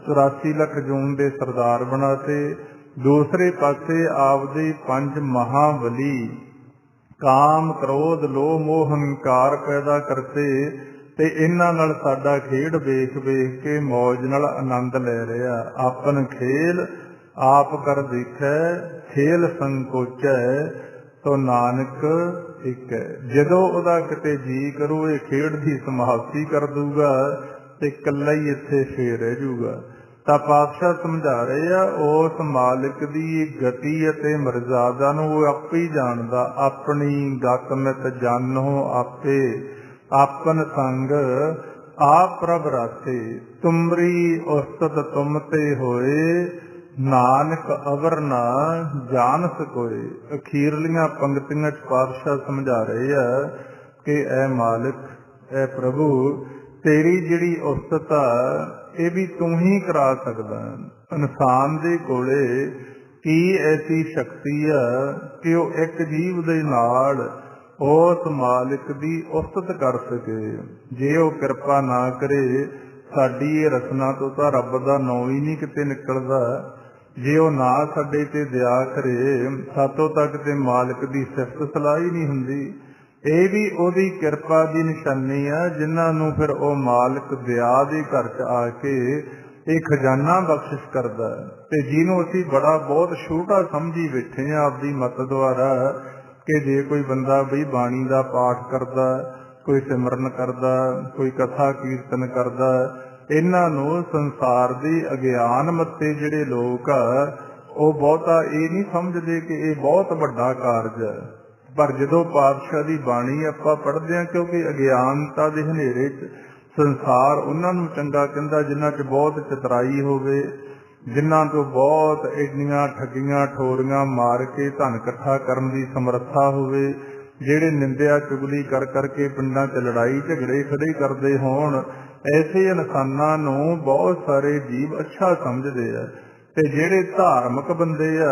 84 ਲੱਖ ਜੂਨ ਦੇ ਸਰਦਾਰ ਬਣਾਤੇ। ਦੂਸਰੇ ਪਾਸੇ ਆਪਦੇ 5 ਮਹਾਬਲੀ ਕਾਮ ਕ੍ਰੋਧ ਲੋਭ ਮੋਹ ਹੰਕਾਰ ਪੈਦਾ ਕਰਤੇ ਤੇ ਇਹਨਾਂ ਨਾਲ ਸਾਡਾ ਖੇਡ ਵੇਖ ਵੇਖ ਕੇ ਮੌਜ ਨਾਲ ਆਨੰਦ ਲੈ ਰਿਹਾ। ਆਪਨ ਖੇਲ ਆਪ ਕਰ ਦੇਖੈ, ਖੇਲ ਸੰਕੋਚੈ ਤੋ ਨਾਨਕ ਇੱਕ। ਜਦੋਂ ਉਹਦਾ ਕਿਤੇ ਜੀ ਕਰੂ ਇਹ ਖੇਡ ਦੀ ਸਮਾਪਤੀ ਕਰ ਦੂਗਾ ਤੇ ਇਕੱਲਾ ਹੀ ਇੱਥੇ ਫੇਰ ਰਹਿ ਜੂਗਾ। ਤਾਂ ਪਾਤਸ਼ਾਹ ਸਮਝਾ ਰਹੇ ਆ, ਉਸ ਮਾਲਕ ਦੀ ਗਤੀ ਅਤੇ ਮਰਜ਼ਾਦਾ ਨੂੰ ਉਹ ਆਪੇ ਹੀ ਜਾਣਦਾ। ਆਪਣੀ ਗਤ ਮਿਤ ਜਾਣੋ ਆਪੇ, ਆਪਨ ਸੰਗ ਆਪ ਪ੍ਰਭ ਰਾਤੇ। ਤੁਮਰੀ ਉਸਤਤ ਤੁਮ ਤੇ ਹੋਏ, ਨਾਨਕ ਅਵਰ ਨਾ ਜਾਣ ਸਕੋਏ। ਅਖੀਰਲੀਆਂ ਪੰਕਤੀਆਂ ਚ ਪਾਤਸ਼ਾਹ ਸਮਝਾ ਰਹੇ ਆ ਕਿ ਐ ਮਾਲਕ, ਐ ਪ੍ਰਭੂ, ਤੇਰੀ ਜਿਹੜੀ ਉਸਤਤ ਆ ਇਹ ਵੀ ਤੂੰ ਹੀ ਕਰਾ ਸਕਦਾ। ਇਨਸਾਨ ਦੇ ਕੋਲੇ ਕੀ ਐਸੀ ਸ਼ਕਤੀ ਆ ਕਿ ਉਹ ਇੱਕ ਜੀਵ ਦੇ ਨਾਲ ਉਸ ਮਾਲਕ ਦੀ ਉਸਤਤ ਕਰ ਸਕੇ। ਜੇ ਉਹ ਕਿਰਪਾ ਨਾ ਕਰੇ, ਸਾਡੀ ਇਹ ਰਸਨਾ ਤੋਂ ਤਾਂ ਰੱਬ ਦਾ ਨਾਂ ਹੀ ਨਹੀਂ ਕਿਤੇ ਨਿਕਲਦਾ। ਜੇ ਉਹ ਨਾ ਸਾਡੇ ਤੇ ਦਇਆ ਕਰੇ, ਸਾਤੋਂ ਤੱਕ ਤੇ ਮਾਲਕ ਦੀ ਸਿਫਤ ਸਲਾਹ ਹੀ ਨਹੀਂ ਹੁੰਦੀ। ਇਹ ਵੀ ਉਹਦੀ ਕਿਰਪਾ ਦੀ ਨਿਸ਼ਾਨੀ ਆ, ਜਿਨ੍ਹਾਂ ਨੂੰ ਫਿਰ ਉਹ ਮਾਲਕ ਦਇਆ ਦੇ ਘਰ ਚ ਆ ਕੇ ਇਹ ਖਜ਼ਾਨਾ ਬਖਸ਼ਿਸ਼ ਕਰਦਾ। ਤੇ ਜਿਹਨੂੰ ਅਸੀਂ ਬੜਾ ਬਹੁਤ ਛੋਟਾ ਸਮਝੀ ਬੈਠੇ ਆ ਆਪਦੀ ਮਤ ਦੁਆਰਾ, ਕਿ ਜੇ ਕੋਈ ਬੰਦਾ ਬਈ ਬਾਣੀ ਦਾ ਪਾਠ ਕਰਦਾ, ਕੋਈ ਸਿਮਰਨ ਕਰਦਾ, ਕੋਈ ਕਥਾ ਕੀਰਤਨ ਕਰਦਾ, ਇਹਨਾਂ ਨੂੰ ਸੰਸਾਰ ਦੇ ਅਗਿਆਨ ਮੱਤੇ ਜਿਹੜੇ ਲੋਕ ਆ ਉਹ ਬਹੁਤਾ ਇਹ ਨਹੀਂ ਸਮਝਦੇ ਕਿ ਇਹ ਬਹੁਤ ਵੱਡਾ ਕਾਰਜ ਹੈ। ਪਰ ਜਦੋਂ ਪਾਤਸ਼ਾਹ ਦੀ ਬਾਣੀ ਆਪਾਂ ਪੜ੍ਹਦੇ ਹਾਂ, ਕਿਉਂਕਿ ਅਗਿਆਨਤਾ ਦੇ ਹਨੇਰੇ 'ਚ ਸੰਸਾਰ ਉਹਨਾਂ ਨੂੰ ਚੰਗਾ ਕਹਿੰਦਾ ਜਿਨ੍ਹਾਂ 'ਚ ਬਹੁਤ ਚਤਰਾਈ ਹੋਵੇ, ਜਿਨ੍ਹਾਂ ਤੋਂ ਬਹੁਤ ਇੰਨੀਆਂ ਠੱਗੀਆਂ ਠੋਰੀਆਂ ਮਾਰ ਕੇ ਧਨ ਇਕੱਠਾ ਕਰਨ ਦੀ ਸਮਰੱਥਾ ਹੋਵੇ, ਜਿਹੜੇ ਨਿੰਦਿਆ ਚੁਗਲੀ ਕਰ ਕਰਕੇ ਪਿੰਡਾਂ 'ਚ ਲੜਾਈ ਝਗੜੇ ਖੜੇ ਕਰਦੇ ਹੋਣ, ਐਸੇ ਇਨਸਾਨਾਂ ਨੂੰ ਬਹੁਤ ਸਾਰੇ ਜੀਵ ਅੱਛਾ ਸਮਝਦੇ ਆ। ਤੇ ਜਿਹੜੇ ਧਾਰਮਿਕ ਬੰਦੇ ਆ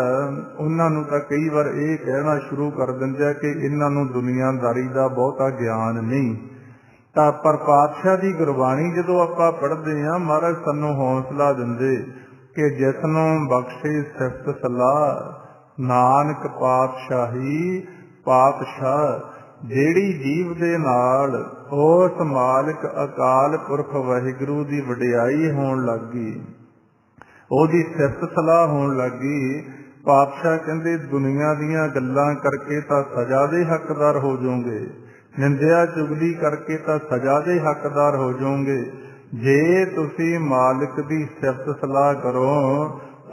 ਉਹਨਾਂ ਨੂੰ ਤਾਂ ਕਈ ਵਾਰ ਇਹ ਕਹਿਣਾ ਸ਼ੁਰੂ ਕਰ ਦਿੰਦੇ ਆ ਕਿ ਇਹਨਾਂ ਨੂੰ ਦੁਨੀਆਦਾਰੀ ਦਾ ਬਹੁਤਾ ਗਿਆਨ ਨਹੀਂ। ਤਾਂ ਪਰ ਪਾਤਸ਼ਾਹ ਦੀ ਗੁਰਬਾਣੀ ਜਦੋਂ ਆਪਾਂ ਪੜ੍ਹਦੇ ਹਾਂ, ਮਹਾਰਾਜ ਸਾਨੂੰ ਹੌਸਲਾ ਦਿੰਦੇ ਕਿ ਜਿਸ ਨੂੰ ਬਖਸ਼ੇ ਸਿਫਤ ਸਲਾਹ ਨਾਨਕ ਪਾਤਸ਼ਾਹੀ ਪਾਤਸ਼ਾਹ। ਜਿਹੜੀ ਜੀਵ ਦੇ ਨਾਲ ਉਸ ਮਾਲਕ ਅਕਾਲ ਪੁਰਖ ਵਾਹਿਗੁਰੂ ਦੀ ਵਡਿਆਈ ਹੋਣ ਲੱਗ ਗਈ, ਉਹਦੀ ਸਿਫਤ ਸਲਾਹ ਹੋਣ ਲੱਗ ਗਈ, ਪਾਤਸ਼ਾਹ ਕਹਿੰਦੇ ਦੁਨੀਆ ਦੀਆਂ ਗੱਲਾਂ ਕਰਕੇ ਤਾਂ ਸਜ਼ਾ ਦੇ ਹੱਕਦਾਰ ਹੋ ਜਾਓਗੇ, ਨਿੰਦਿਆ ਚੁਗਲੀ ਕਰਕੇ ਤਾਂ ਸਜ਼ਾ ਦੇ ਹੱਕਦਾਰ ਹੋ ਜਾਓਗੇ। ਜੇ ਤੁਸੀਂ ਮਾਲਕ ਦੀ ਸਿਫਤ ਸਲਾਹ ਕਰੋ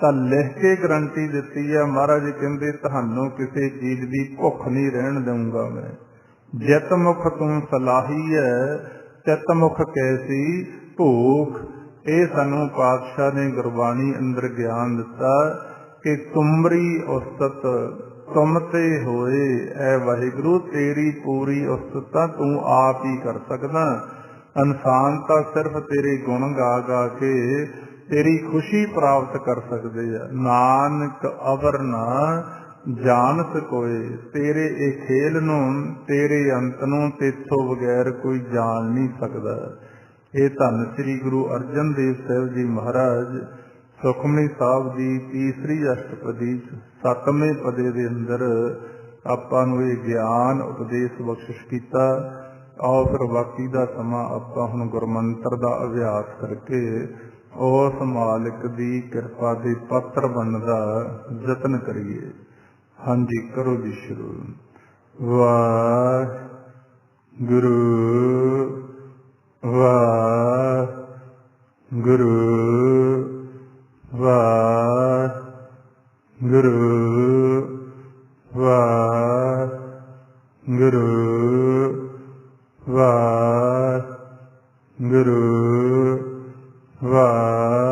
ਤਾਂ ਲਿਖ ਕੇ ਗਰੰਟੀ ਦਿੱਤੀ ਹੈ ਮਹਾਰਾਜ ਕਹਿੰਦੇ ਤੁਹਾਨੂੰ ਕਿਸੇ ਚੀਜ਼ ਦੀ ਭੁੱਖ ਨਹੀਂ ਰਹਿਣ ਦਊਂਗਾ ਮੈਂ। ਜਿਤ ਮੁਖ ਤੂੰ ਸਲਾਹੀ ਹੈ ਤਿਤ ਮੁਖ ਕੈਸੀ ਭੂਖ। ਇਹ ਸਾਨੂੰ ਪਾਤਸ਼ਾਹ ਨੇ ਗੁਰਬਾਣੀ ਅੰਦਰ ਗਿਆਨ ਦਿੱਤਾ ਕਿ ਤੁਮਰੀ ਉਸਤਤ ਤੁਮ ਤੇ ਹੋਏ, ਐ ਵਾਹਿਗੁਰੂ ਤੇਰੀ ਪੂਰੀ ਉਸਤਤ ਤਾਂ ਤੂੰ ਆਪ ਹੀ ਕਰ ਸਕਦਾ। ਇਨਸਾਨ ਤਾਂ ਸਿਰਫ ਤੇਰੇ ਗੁਣ ਗਾ ਗਾ ਕੇ ਤੇਰੀ ਖੁਸ਼ੀ ਪ੍ਰਾਪਤ ਕਰ ਸਕਦੇ ਆ। ਨਾਨਕ ਅਵਰ ਨਾ ਜਾਣ ਸਕੋਏ, ਤੇਰੇ ਇਹ ਖੇਲ ਨੂੰ ਤੇਰੇ ਅੰਤ ਨੂੰ ਤੇਥੋਂ ਬਗੈਰ ਕੋਈ ਜਾਣ ਨਹੀਂ ਸਕਦਾ। ਇਹ ਧੰਨ ਸ੍ਰੀ ਗੁਰੂ ਅਰਜਨ ਦੇਵ ਸਾਹਿਬ ਜੀ ਮਹਾਰਾਜ ਸੁਖਮਨੀ ਸਾਹਿਬ ਦੀ ਤੀਸਰੀ ਅਸ਼ਟਪਦੀ 7ਵੇਂ ਪਦੇ ਦੇ ਅੰਦਰ ਆਪਾਂ ਨੂੰ ਇਹ ਗਿਆਨ ਉਪਦੇਸ਼ ਬਖਸ਼ਿਸ਼ ਕੀਤਾ। ਆਓ ਫਿਰ ਬਾਕੀ ਦਾ ਸਮਾਂ ਆਪਾਂ ਹੁਣ ਗੁਰਮੰਤਰ ਦਾ ਅਭਿਆਸ ਕਰਕੇ ਉਸ ਮਾਲਕ ਦੀ ਕਿਰਪਾ ਦੇ ਪਾਤਰ ਬਣਨ ਦਾ ਯਤਨ ਕਰੀਏ। ਹਾਂਜੀ, ਕਰੋ ਜੀ ਸ਼ੁਰੂ। ਵਾਹਿਗੁਰੂ ਵਾਹਿਗੁਰੂ ਵਾਹਿਗੁਰੂ ਵਾਹਿਗੁਰੂ ਵਾਹਿਗੁਰੂ ਵਾਹਿਗੁਰੂ